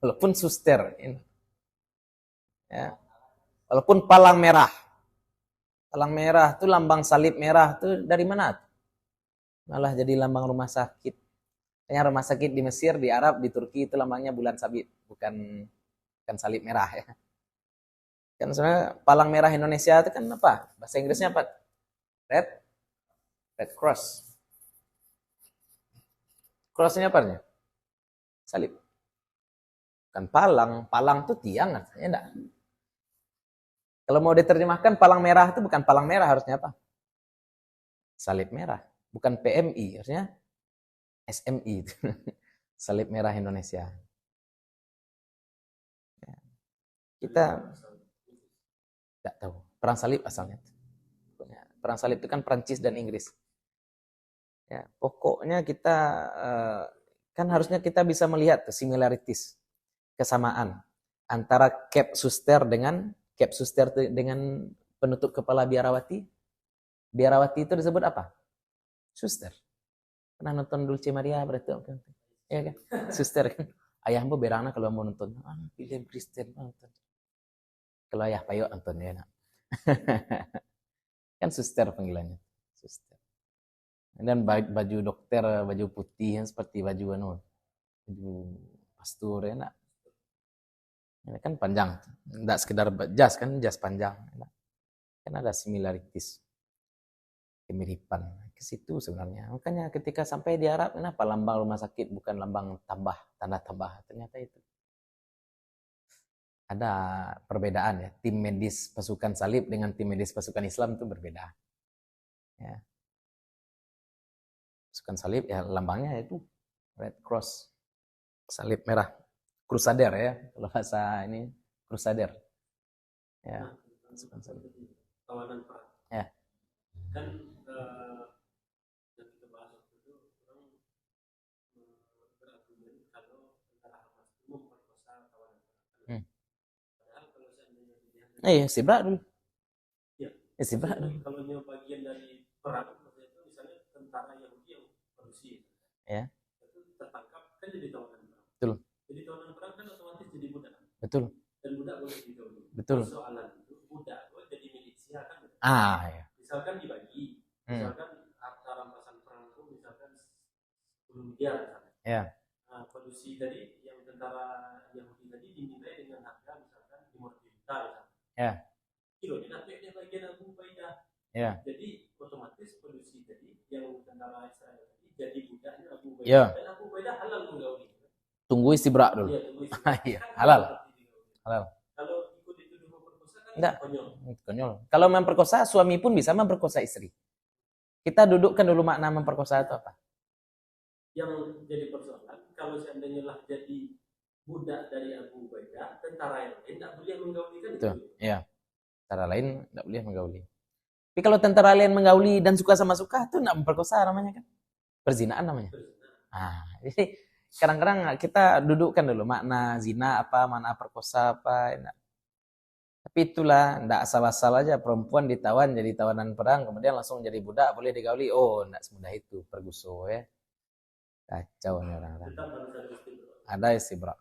Walaupun suster. Ya. Walaupun palang merah. Palang merah itu lambang salib merah itu dari mana? Malah jadi lambang rumah sakit. Kayaknya rumah sakit di Mesir, di Arab, di Turki itu lambangnya bulan sabit, bukan salib merah ya. Kan sebenarnya palang merah Indonesia itu kan apa? Bahasa Inggrisnya apa? Red Cross. Crossnya apa? Salib. Bukan palang, palang itu tiang kan? Ya enggak. Kalau mau diterjemahkan palang merah itu bukan palang merah, harusnya apa? Salib merah, bukan PMI, harusnya SMI. Salib merah Indonesia. Kita tidak tahu. Perang salib asalnya. Perang salib itu kan Prancis dan Inggris. Ya, pokoknya kita kan harusnya kita bisa melihat similarities, kesamaan antara cap suster dengan penutup kepala biarawati. Biarawati itu disebut apa? Suster. Pernah nonton Dulce Maria berarti? Ya kan? Suster kan. Ayah mbak berana kalau mau nonton. Film Kristen nonton. Kalau ayah payok nonton ya nak. Kan suster panggilannya. Suster. Dan baju dokter, baju putih yang seperti baju baju pastur ya nak. Ini kan panjang, enggak sekedar jas kan, jas panjang. Kan ada similarities, kemiripan ke situ sebenarnya. Makanya ketika sampai di Arab, kenapa lambang rumah sakit bukan lambang tambah, tanda tambah? Ternyata itu. Ada perbedaan ya, tim medis pasukan salib dengan tim medis pasukan Islam itu berbeda. Ya. Pasukan salib ya lambangnya itu Red Cross, salib merah, Crusader ya, kalau bahasa ini Crusader. Ya, pasukan salib. Tawanan perang. Ya. Kan yang kita bahas waktu itu orang berargumen kalau tentara Hamas itu memperkosa tawanan perang. Padahal kalau seandainya dilihat Istibra dulu. ya, Istibra dulu. kalau bagian dari perang maksudnya itu misalnya tentara Yahudi yang produksi Ya. itu tertangkap kan jadi tawanan perang. Betul. Jadi tawanan perang kan otomatis jadi budak. Betul. Dan budak boleh digauli. Betul. Soalan itu budak itu jadi milisia kan. Ya. Misalkan dibagi, misalkan harta rampasan perang itu misalkan 10 miliar misalnya. Ya. Nah, produksi tadi yang tentara Yahudi tadi dinilai dengan harga misalkan 50 juta misalnya. Ya. Kilonya nanti dia bagian Abu Ubaidah. Ya. Jadi otomatis produksi tadi yang tentara Israel tadi jadi budaknya Abu Ubaidah. Ya. Dan Abu Ubaidah halal menggauli. Tunggu istibra dulu. Iya, tunggu istibra. Iya, Kan halal. Halal. Kalau ikut dituduh memperkosa kan Enggak. konyol. Konyol. Kalau memperkosa, suami pun bisa memperkosa istri. Kita dudukkan dulu makna memperkosa itu apa? Yang jadi persoalan, kalau seandainya lah jadi budak dari Abu Ubaidah, tentara yang lain tidak boleh menggauli kan itu? Iya. Tentara lain tidak boleh menggauli. Tapi kalau tentara lain menggauli dan suka sama suka, itu tidak memperkosa namanya kan? Perzinaan namanya. Jadi kadang-kadang kita dudukkan dulu makna zina apa, makna perkosa apa. Enak. Tapi itulah, tidak asal-asal aja perempuan ditawan jadi tawanan perang, kemudian langsung jadi budak, boleh digauli. Oh, tidak semudah itu, perguso ya. Kacau nih orang-orang. Ada istibra.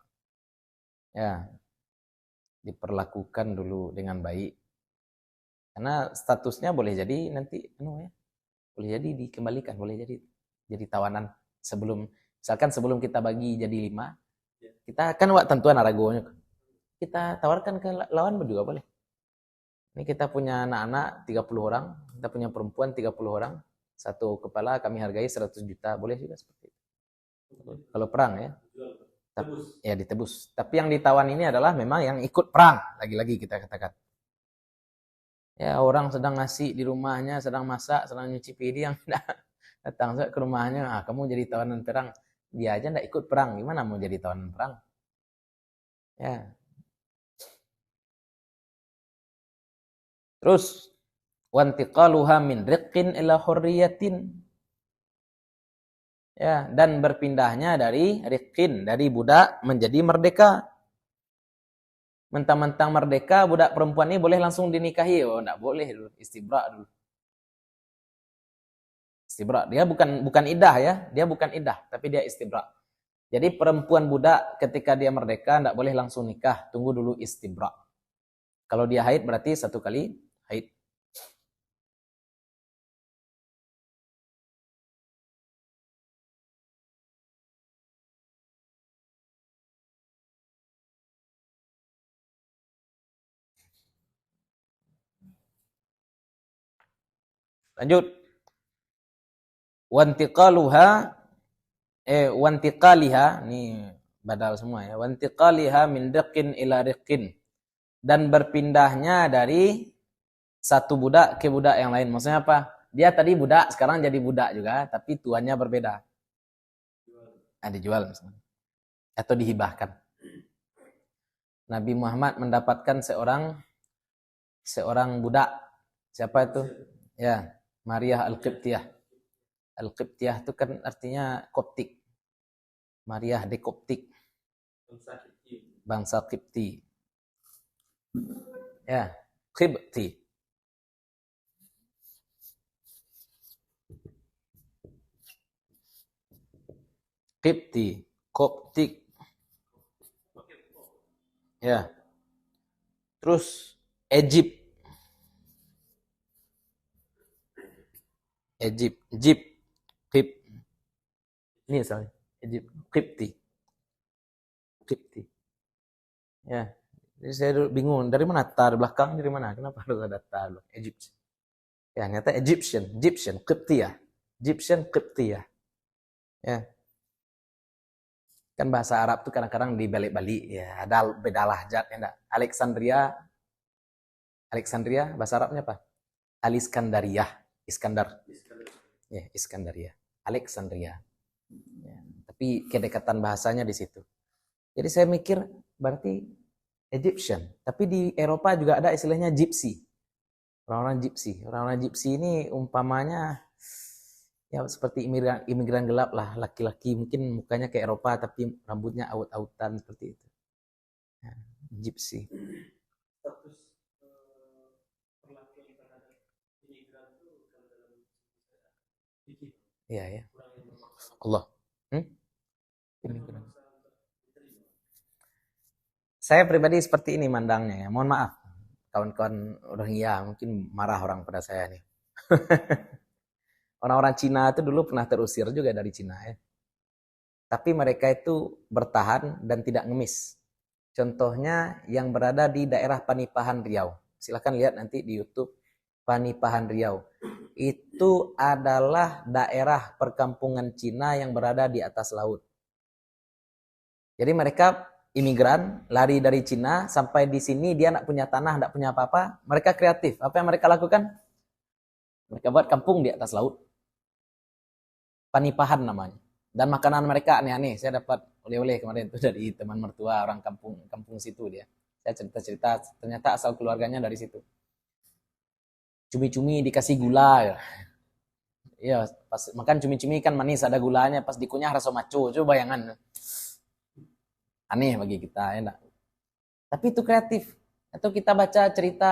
Ya, diperlakukan dulu dengan baik. Karena statusnya boleh jadi nanti, boleh jadi dikembalikan, boleh jadi tawanan misalkan sebelum kita bagi jadi 5, kita kan tentuan aragonya. Kita tawarkan ke lawan juga boleh. Ini kita punya anak-anak 30 orang, kita punya perempuan 30 orang, satu kepala kami hargai 100 juta, boleh juga seperti itu. Kalau perang ya. Ya ditebus. Tapi yang ditawan ini adalah memang yang ikut perang, lagi-lagi kita katakan. Ya orang sedang ngasih di rumahnya, sedang masak, sedang nyuci piring yang datang ke rumahnya, kamu jadi tawanan perang. Dia aja enggak ikut perang, gimana mau jadi tawanan perang? Ya. Terus wantiqaluha min riqqin ila hurriyatin. Ya, dan berpindahnya dari riqqin, dari budak menjadi merdeka. Mentang-mentang merdeka, budak perempuan ini boleh langsung dinikahi. Oh, enggak boleh dulu, istibra dulu. Istibra, dia bukan iddah ya, dia bukan iddah, tapi dia istibra. Jadi perempuan budak ketika dia merdeka enggak boleh langsung nikah, tunggu dulu istibra. Kalau dia haid berarti 1 kali haid. Lanjut. Wantiqaliha, ini badal semua ya. Wantiqaliha min riqqin ila riqqin. Dan berpindahnya dari satu budak ke budak yang lain. Maksudnya apa? Dia tadi budak, sekarang jadi budak juga, tapi tuannya berbeda. Dijual misalnya. Atau dihibahkan. Nabi Muhammad mendapatkan seorang budak. Siapa itu? Ya, Maria Al-Qibtiyah. Al-Qibtiyah itu kan artinya Koptik. Maria de Koptik. Bangsa Qibti. Ya, Qibti. Qibti, Koptik. Ya. Terus Egypt. Qib. Ini misalnya Egypt, Qibti. Qibti. Ya. Jadi saya bingung, dari mana ta di belakang, dari mana? Kenapa harus ada ta? Egypt. Ya, ternyata Egyptian, Qibtiyah. Egyptian, Qibtiyah. Ya. Kan bahasa Arab tuh kadang-kadang dibalik-balik. Ya, ada beda lahjat. Ya, enggak? Alexandria, bahasa Arabnya apa? Aliskandariyah. Iskandar. Ya, Iskandaria. Alexandria. Ya, tapi kedekatan bahasanya di situ. Jadi saya mikir berarti Egyptian. Tapi di Eropa juga ada istilahnya Gypsy. Orang-orang Gypsy. Orang-orang Gypsy ini umpamanya ya seperti imigran gelap lah. Laki-laki mungkin mukanya kayak Eropa tapi rambutnya aut-autan seperti itu. Ya, Gypsy. Status perlakuan terhadap imigran itu kalau dalam fikih Iya ya. kurang yang memaksa Allah. Imigran. memaksa untuk diterima. Saya pribadi seperti ini mandangnya ya. Mohon maaf kawan-kawan Rohingya mungkin marah orang pada saya nih. Orang-orang Cina itu dulu pernah terusir juga dari Cina ya. Tapi mereka itu bertahan dan tidak ngemis. Contohnya yang berada di daerah Panipahan Riau. Silahkan lihat nanti di YouTube Panipahan Riau. Itu adalah daerah perkampungan Cina yang berada di atas laut. Jadi mereka imigran lari dari Cina sampai di sini dia tidak punya tanah, tidak punya apa-apa. Mereka kreatif. Apa yang mereka lakukan? Mereka buat kampung di atas laut. Panipahan namanya. Dan makanan mereka aneh-aneh. Saya dapat oleh-oleh kemarin itu dari teman mertua orang kampung situ dia. Saya cerita-cerita ternyata asal keluarganya dari situ. Cumi-cumi dikasih gula ya. Iya, pas makan cumi-cumi kan manis ada gulanya, pas dikunyah rasa maco. Coba bayangan. Aneh bagi kita, ya enggak? Tapi itu kreatif. Atau kita baca cerita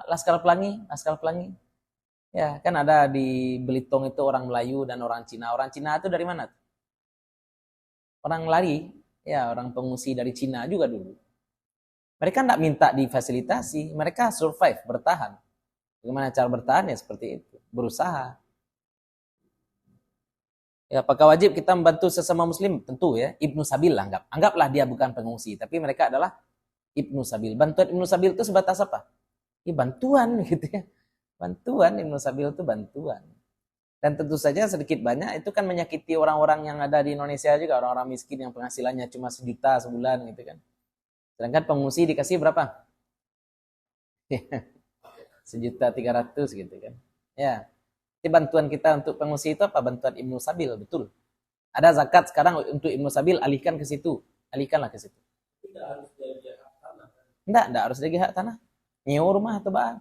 Laskar Pelangi. Ya, kan ada di Belitung itu orang Melayu dan orang Cina. Orang Cina itu dari mana? Orang lari, ya orang pengungsi dari Cina juga dulu. Mereka enggak minta difasilitasi, mereka survive, bertahan. Bagaimana cara bertahan ya seperti itu, berusaha. Ya, apakah wajib kita membantu sesama muslim? Tentu ya, Ibnu Sabil anggaplah dia bukan pengungsi, tapi mereka adalah Ibnu Sabil. Bantuan Ibnu Sabil itu sebatas apa? Ya, bantuan gitu ya. Bantuan Ibnu Sabil itu bantuan. Dan tentu saja sedikit banyak itu kan menyakiti orang-orang yang ada di Indonesia juga, orang-orang miskin yang penghasilannya cuma 1 juta sebulan gitu kan. Sedangkan pengungsi dikasih berapa? 1.300.000 gitu kan. Ya. Jadi bantuan kita untuk pengungsi itu apa? Bantuan Ibnu Sabil, betul. Ada zakat sekarang untuk Ibnu Sabil, alihkan ke situ. Alihkanlah ke situ. Tidak harus jadi hak tanah kan? Enggak harus jadi hak tanah. Nyewa rumah atau bahan.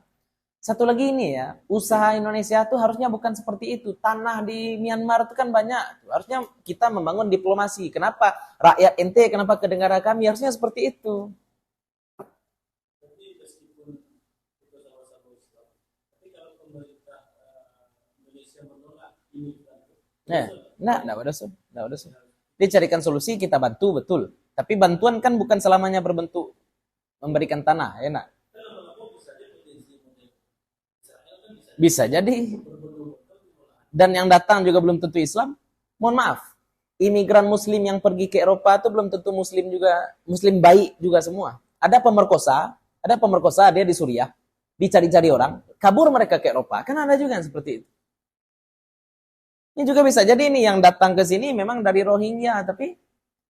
Satu lagi ini ya, usaha Indonesia tuh harusnya bukan seperti itu. Tanah di Myanmar itu kan banyak. Harusnya kita membangun diplomasi. Kenapa? Rakyat ente, kenapa ke negara kami? Harusnya seperti itu. Tapi meskipun itu sama-sama Islam, tapi kalau pemerintah Indonesia menolak imigran, Enggak ada dosa. Dicarikan solusi, kita bantu, betul. Tapi bantuan kan bukan selamanya berbentuk memberikan tanah, ya nak? Bisa jadi. Dan yang datang juga belum tentu Islam. Mohon maaf, imigran muslim yang pergi ke Eropa itu belum tentu muslim juga, muslim baik juga semua. Ada pemerkosa dia di Suriah, dicari-cari orang, kabur mereka ke Eropa. Kan ada juga yang seperti itu. Ini juga bisa jadi ini yang datang ke sini memang dari Rohingya, tapi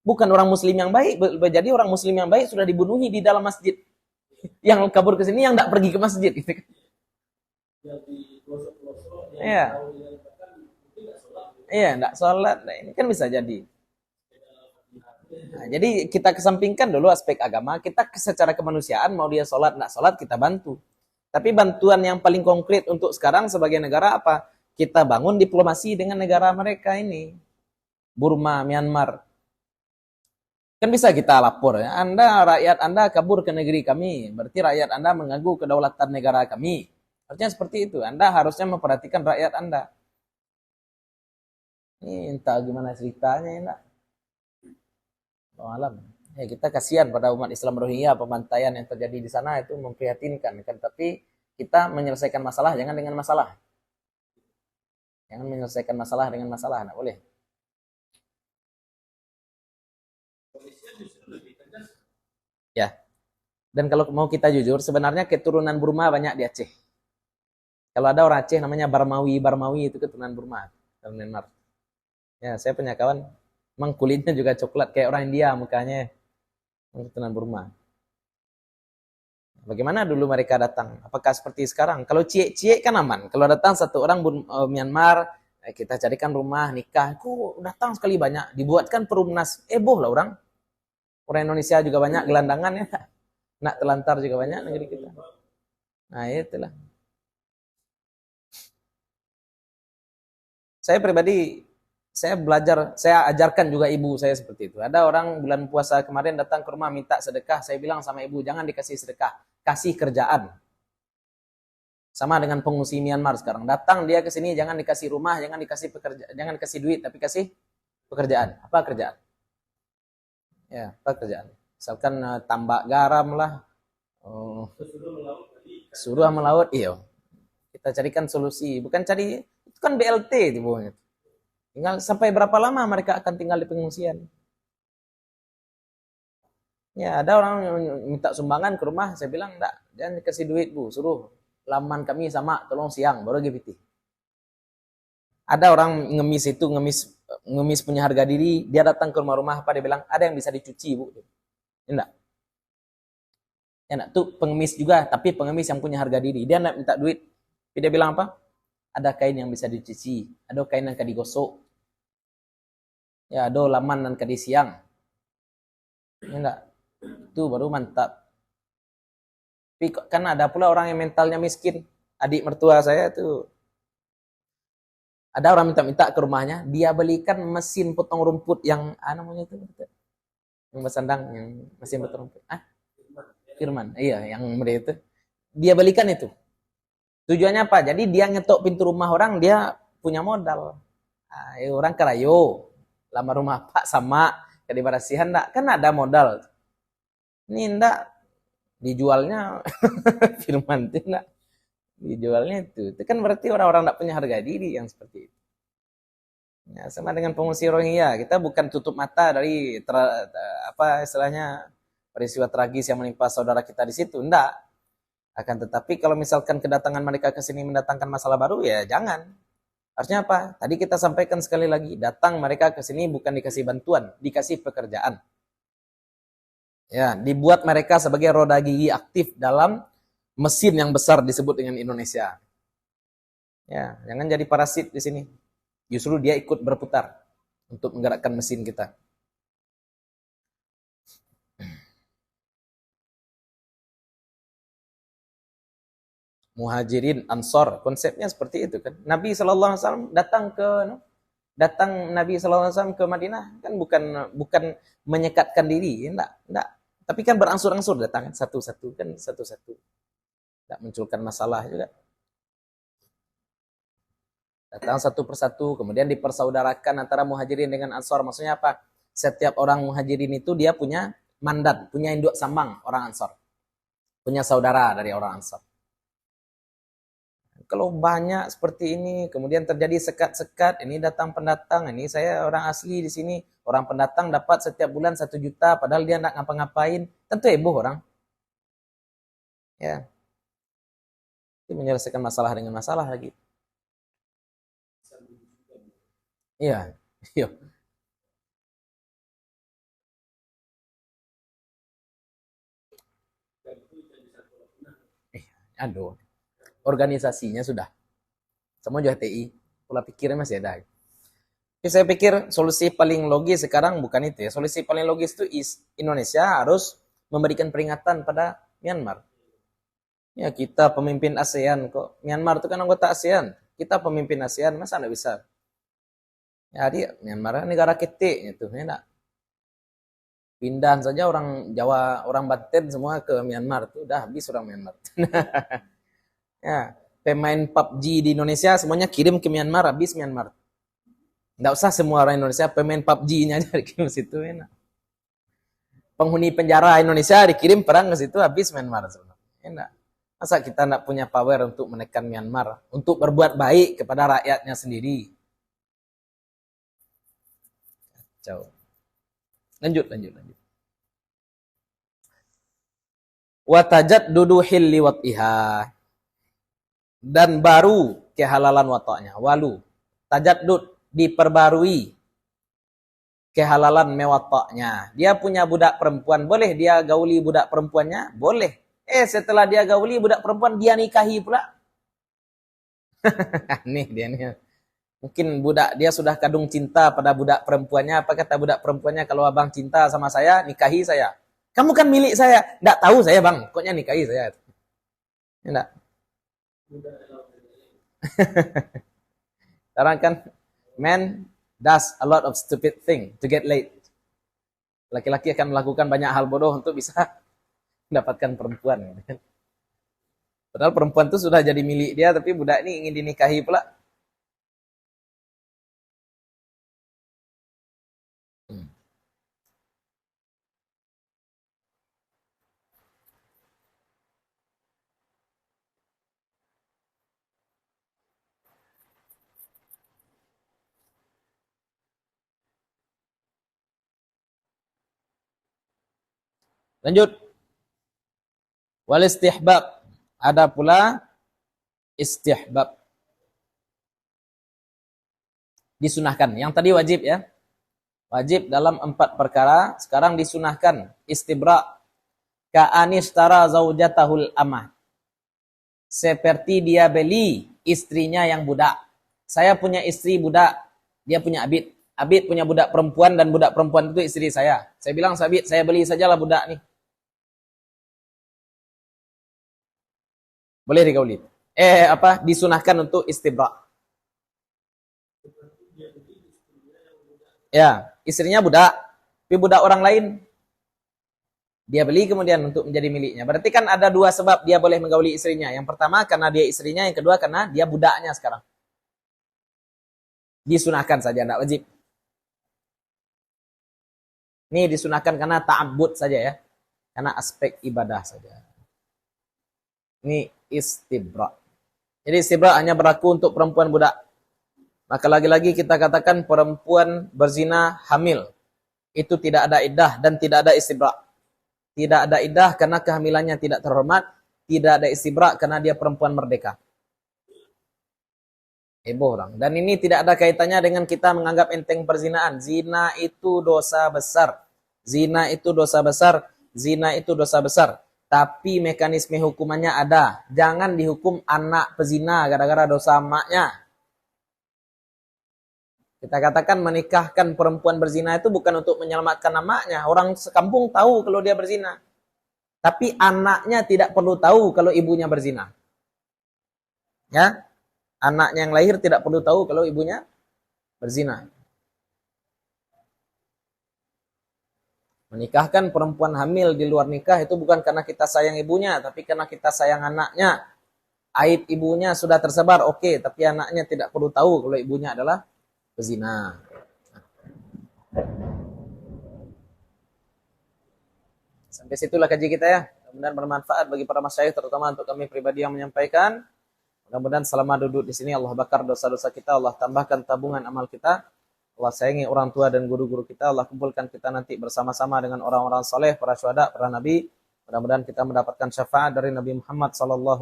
bukan orang muslim yang baik. Jadi orang muslim yang baik sudah dibunuhi di dalam masjid. Yang kabur ke sini yang tidak pergi ke masjid gitu kan. Iya. Iya, enggak sholat. Nah, ini kan bisa jadi. Nah, jadi kita kesampingkan dulu aspek agama, kita secara kemanusiaan mau dia sholat, enggak sholat kita bantu. Tapi bantuan yang paling konkret untuk sekarang sebagai negara apa? Kita bangun diplomasi dengan negara mereka ini. Burma, Myanmar. Kan bisa kita lapor ya, rakyat Anda kabur ke negeri kami, berarti rakyat Anda mengganggu kedaulatan negara kami. Artinya seperti itu. Anda harusnya memperhatikan rakyat Anda. Ini entah gimana ceritanya ya, enggak. Malam. Ya, kita kasihan pada umat Islam Rohingya, pembantaian yang terjadi di sana itu memprihatinkan kan. Tapi kita menyelesaikan masalah jangan dengan masalah. Jangan menyelesaikan masalah dengan masalah, enggak boleh. Polisi justru lebih tegas Ya. Dan kalau mau kita jujur, sebenarnya keturunan Burma banyak di Aceh. Kalau ada orang Aceh namanya Barmawi itu keturunan Burma, dari Myanmar. Ya, saya punya kawan, emang kulitnya juga coklat kayak orang India mukanya, keturunan Burma. Bagaimana dulu mereka datang? Apakah seperti sekarang? Kalau cie-cie kan aman. Kalau datang satu orang Myanmar, kita carikan rumah, nikah. Kok datang sekali banyak? Dibuatkan perumnas. Boh lah orang. Orang Indonesia juga banyak gelandangan ya. Nak telantar juga banyak negeri kita. Nah itulah. Saya pribadi, saya belajar, saya ajarkan juga ibu saya seperti itu. Ada orang bulan puasa kemarin datang ke rumah minta sedekah. Saya bilang sama ibu, jangan dikasih sedekah. Kasih kerjaan. Sama dengan pengungsi Myanmar sekarang. Datang dia ke sini, jangan dikasih rumah, jangan dikasih pekerjaan, jangan dikasih duit, tapi kasih pekerjaan. Apa kerjaan? Ya, apa kerjaan? Misalkan tambak garam lah, suruh melaut, iya. Kita carikan solusi, bukan cari, itu kan BLT tibunya. Tinggal sampai berapa lama mereka akan tinggal di pengungsian? Ya, ada orang minta sumbangan ke rumah, saya bilang, enggak, jangan dikasih duit bu, suruh laman kami sama, tolong siang, baru GPT. Ada orang ngemis itu, ngemis punya harga diri, dia datang ke rumah-rumah, apa dia bilang, ada yang bisa dicuci bu. Enggak. Enggak, tuh pengemis juga, tapi pengemis yang punya harga diri. Dia enggak minta duit, tapi dia bilang apa? Ada kain yang bisa dicuci, ada kain yang digosok. Ya, ada laman dan kadi siang. Enggak. Itu baru mantap. Tapi kan ada pula orang yang mentalnya miskin. Adik mertua saya tuh, ada orang minta-minta ke rumahnya, dia belikan mesin potong rumput yang namanya itu, yang bersandang, yang mesin potong rumput. Firman. Iya, yang mereka itu. Dia belikan itu. Tujuannya apa? Jadi dia ngetok pintu rumah orang, dia punya modal. Orang kerayo, lama rumah Pak sama, jadi barasihan enggak? Kan ada modal. Ini enggak, dijualnya Firman itu enggak. Dijualnya itu kan berarti orang-orang enggak punya harga diri yang seperti itu. Ya, sama dengan pengungsi Rohingya, kita bukan tutup mata dari apa istilahnya peristiwa tragis yang menimpa saudara kita di situ, enggak. Akan tetapi kalau misalkan kedatangan mereka ke sini mendatangkan masalah baru, ya jangan. Harusnya apa? Tadi kita sampaikan sekali lagi, datang mereka ke sini bukan dikasih bantuan, dikasih pekerjaan. Ya, dibuat mereka sebagai roda gigi aktif dalam mesin yang besar disebut dengan Indonesia. Ya, jangan jadi parasit di sini. Justru dia ikut berputar untuk menggerakkan mesin kita. Muhajirin, Ansor, konsepnya seperti itu kan. Nabi SAW datang Nabi SAW ke Madinah kan bukan menyekatkan diri, enggak. Tapi kan berangsur-angsur datang satu-satu. Enggak munculkan masalah juga. Datang satu persatu, kemudian dipersaudarakan antara Muhajirin dengan Ansor. Maksudnya apa? Setiap orang Muhajirin itu dia punya mandat, punya induk sambang orang Ansor. Punya saudara dari orang Ansor. Kalau banyak seperti ini, kemudian terjadi sekat-sekat, ini datang pendatang, ini saya orang asli di sini, orang pendatang dapat setiap bulan 1 juta, padahal dia nggak ngapa-ngapain, tentu heboh orang. Ya, itu menyelesaikan masalah dengan masalah lagi. Iya, iya. Aduh, organisasinya sudah. Semua juga TI, pola pikirnya masih ada. Jadi saya pikir solusi paling logis sekarang bukan itu ya. Solusi paling logis itu Indonesia harus memberikan peringatan pada Myanmar. Ya kita pemimpin ASEAN kok. Myanmar itu kan anggota ASEAN. Kita pemimpin ASEAN, masa nggak bisa? Ya dia Myanmar negara kete itu, ya enggak. Pindah saja orang Jawa, orang Banten semua ke Myanmar tuh udah habis orang Myanmar. Ya, pemain PUBG di Indonesia semuanya kirim ke Myanmar, habis Myanmar. Nggak usah semua orang Indonesia, pemain PUBG-nya aja dikirim ke situ, enak. Penghuni penjara Indonesia dikirim perang ke situ, habis Myanmar sebenarnya. Enak. Masa kita nggak punya power untuk menekan Myanmar, untuk berbuat baik kepada rakyatnya sendiri? Kacau. Lanjut. wa tajaddudu hilli wat'iha, dan baru kehalalan wata'nya. Walu, tajaddud, diperbarui kehalalan mewata'nya. Dia punya budak perempuan, boleh dia gauli budak perempuannya? Boleh. Setelah dia gauli budak perempuan, dia nikahi pula. Nih dia nih. Mungkin budak dia sudah kadung cinta pada budak perempuannya. Apa kata budak perempuannya, kalau abang cinta sama saya, nikahi saya. Kamu kan milik saya. Nggak tahu saya bang, pokoknya nikahi saya. Enggak. Sekarang kan, man does a lot of stupid thing to get laid. Laki-laki akan melakukan banyak hal bodoh untuk bisa mendapatkan perempuan. Padahal perempuan itu sudah jadi milik dia, tapi budak ini ingin dinikahi pula. Lanjut. Wal istihbab. Ada pula istihbab. Disunahkan. Yang tadi wajib ya. Wajib dalam 4 perkara. Sekarang disunahkan. Istibra. Ka'anistara zaujatahul amah. Seperti dia beli istrinya yang budak. Saya punya istri budak. Dia punya abid. Abid punya budak perempuan dan budak perempuan itu istri saya. Saya bilang, Abid, saya beli sajalah budak nih. Boleh digauli. Disunahkan untuk istibra. Ya, istrinya budak, tapi budak orang lain. Dia beli kemudian untuk menjadi miliknya. Berarti kan ada 2 sebab dia boleh menggauli istrinya. Yang pertama karena dia istrinya, yang kedua karena dia budaknya sekarang. Disunahkan saja, tidak wajib. Ini disunahkan karena ta'abbud saja ya. Karena aspek ibadah saja. Ini istibra. Jadi istibra hanya berlaku untuk perempuan budak. Maka lagi-lagi kita katakan perempuan berzina hamil. Itu tidak ada iddah dan tidak ada istibra. Tidak ada iddah karena kehamilannya tidak terhormat. Tidak ada istibra karena dia perempuan merdeka. Heboh orang. Dan ini tidak ada kaitannya dengan kita menganggap enteng perzinaan. Zina itu dosa besar. Zina itu dosa besar. Zina itu dosa besar. Tapi mekanisme hukumannya ada. Jangan dihukum anak pezina gara-gara dosa emaknya. Kita katakan menikahkan perempuan berzina itu bukan untuk menyelamatkan anaknya. Orang sekampung tahu kalau dia berzina. Tapi anaknya tidak perlu tahu kalau ibunya berzina. Ya, anaknya yang lahir tidak perlu tahu kalau ibunya berzina. Menikahkan perempuan hamil di luar nikah itu bukan karena kita sayang ibunya, tapi karena kita sayang anaknya. Aib ibunya sudah tersebar, oke, tapi anaknya tidak perlu tahu kalau ibunya adalah pezina. Sampai situlah kaji kita ya. Mudah-mudahan bermanfaat bagi para masyayikh, terutama untuk kami pribadi yang menyampaikan. Mudah-mudahan selama duduk di sini Allah bakar dosa-dosa kita, Allah tambahkan tabungan amal kita. Allah sayangi orang tua dan guru-guru kita. Allah kumpulkan kita nanti bersama-sama dengan orang-orang saleh, para syuhada, para nabi. Mudah-mudahan kita mendapatkan syafaat dari Nabi Muhammad SAW.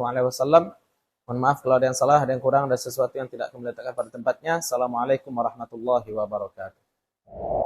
Mohon maaf kalau ada yang salah, ada yang kurang, ada sesuatu yang tidak kami letakkan pada tempatnya. Assalamualaikum warahmatullahi wabarakatuh.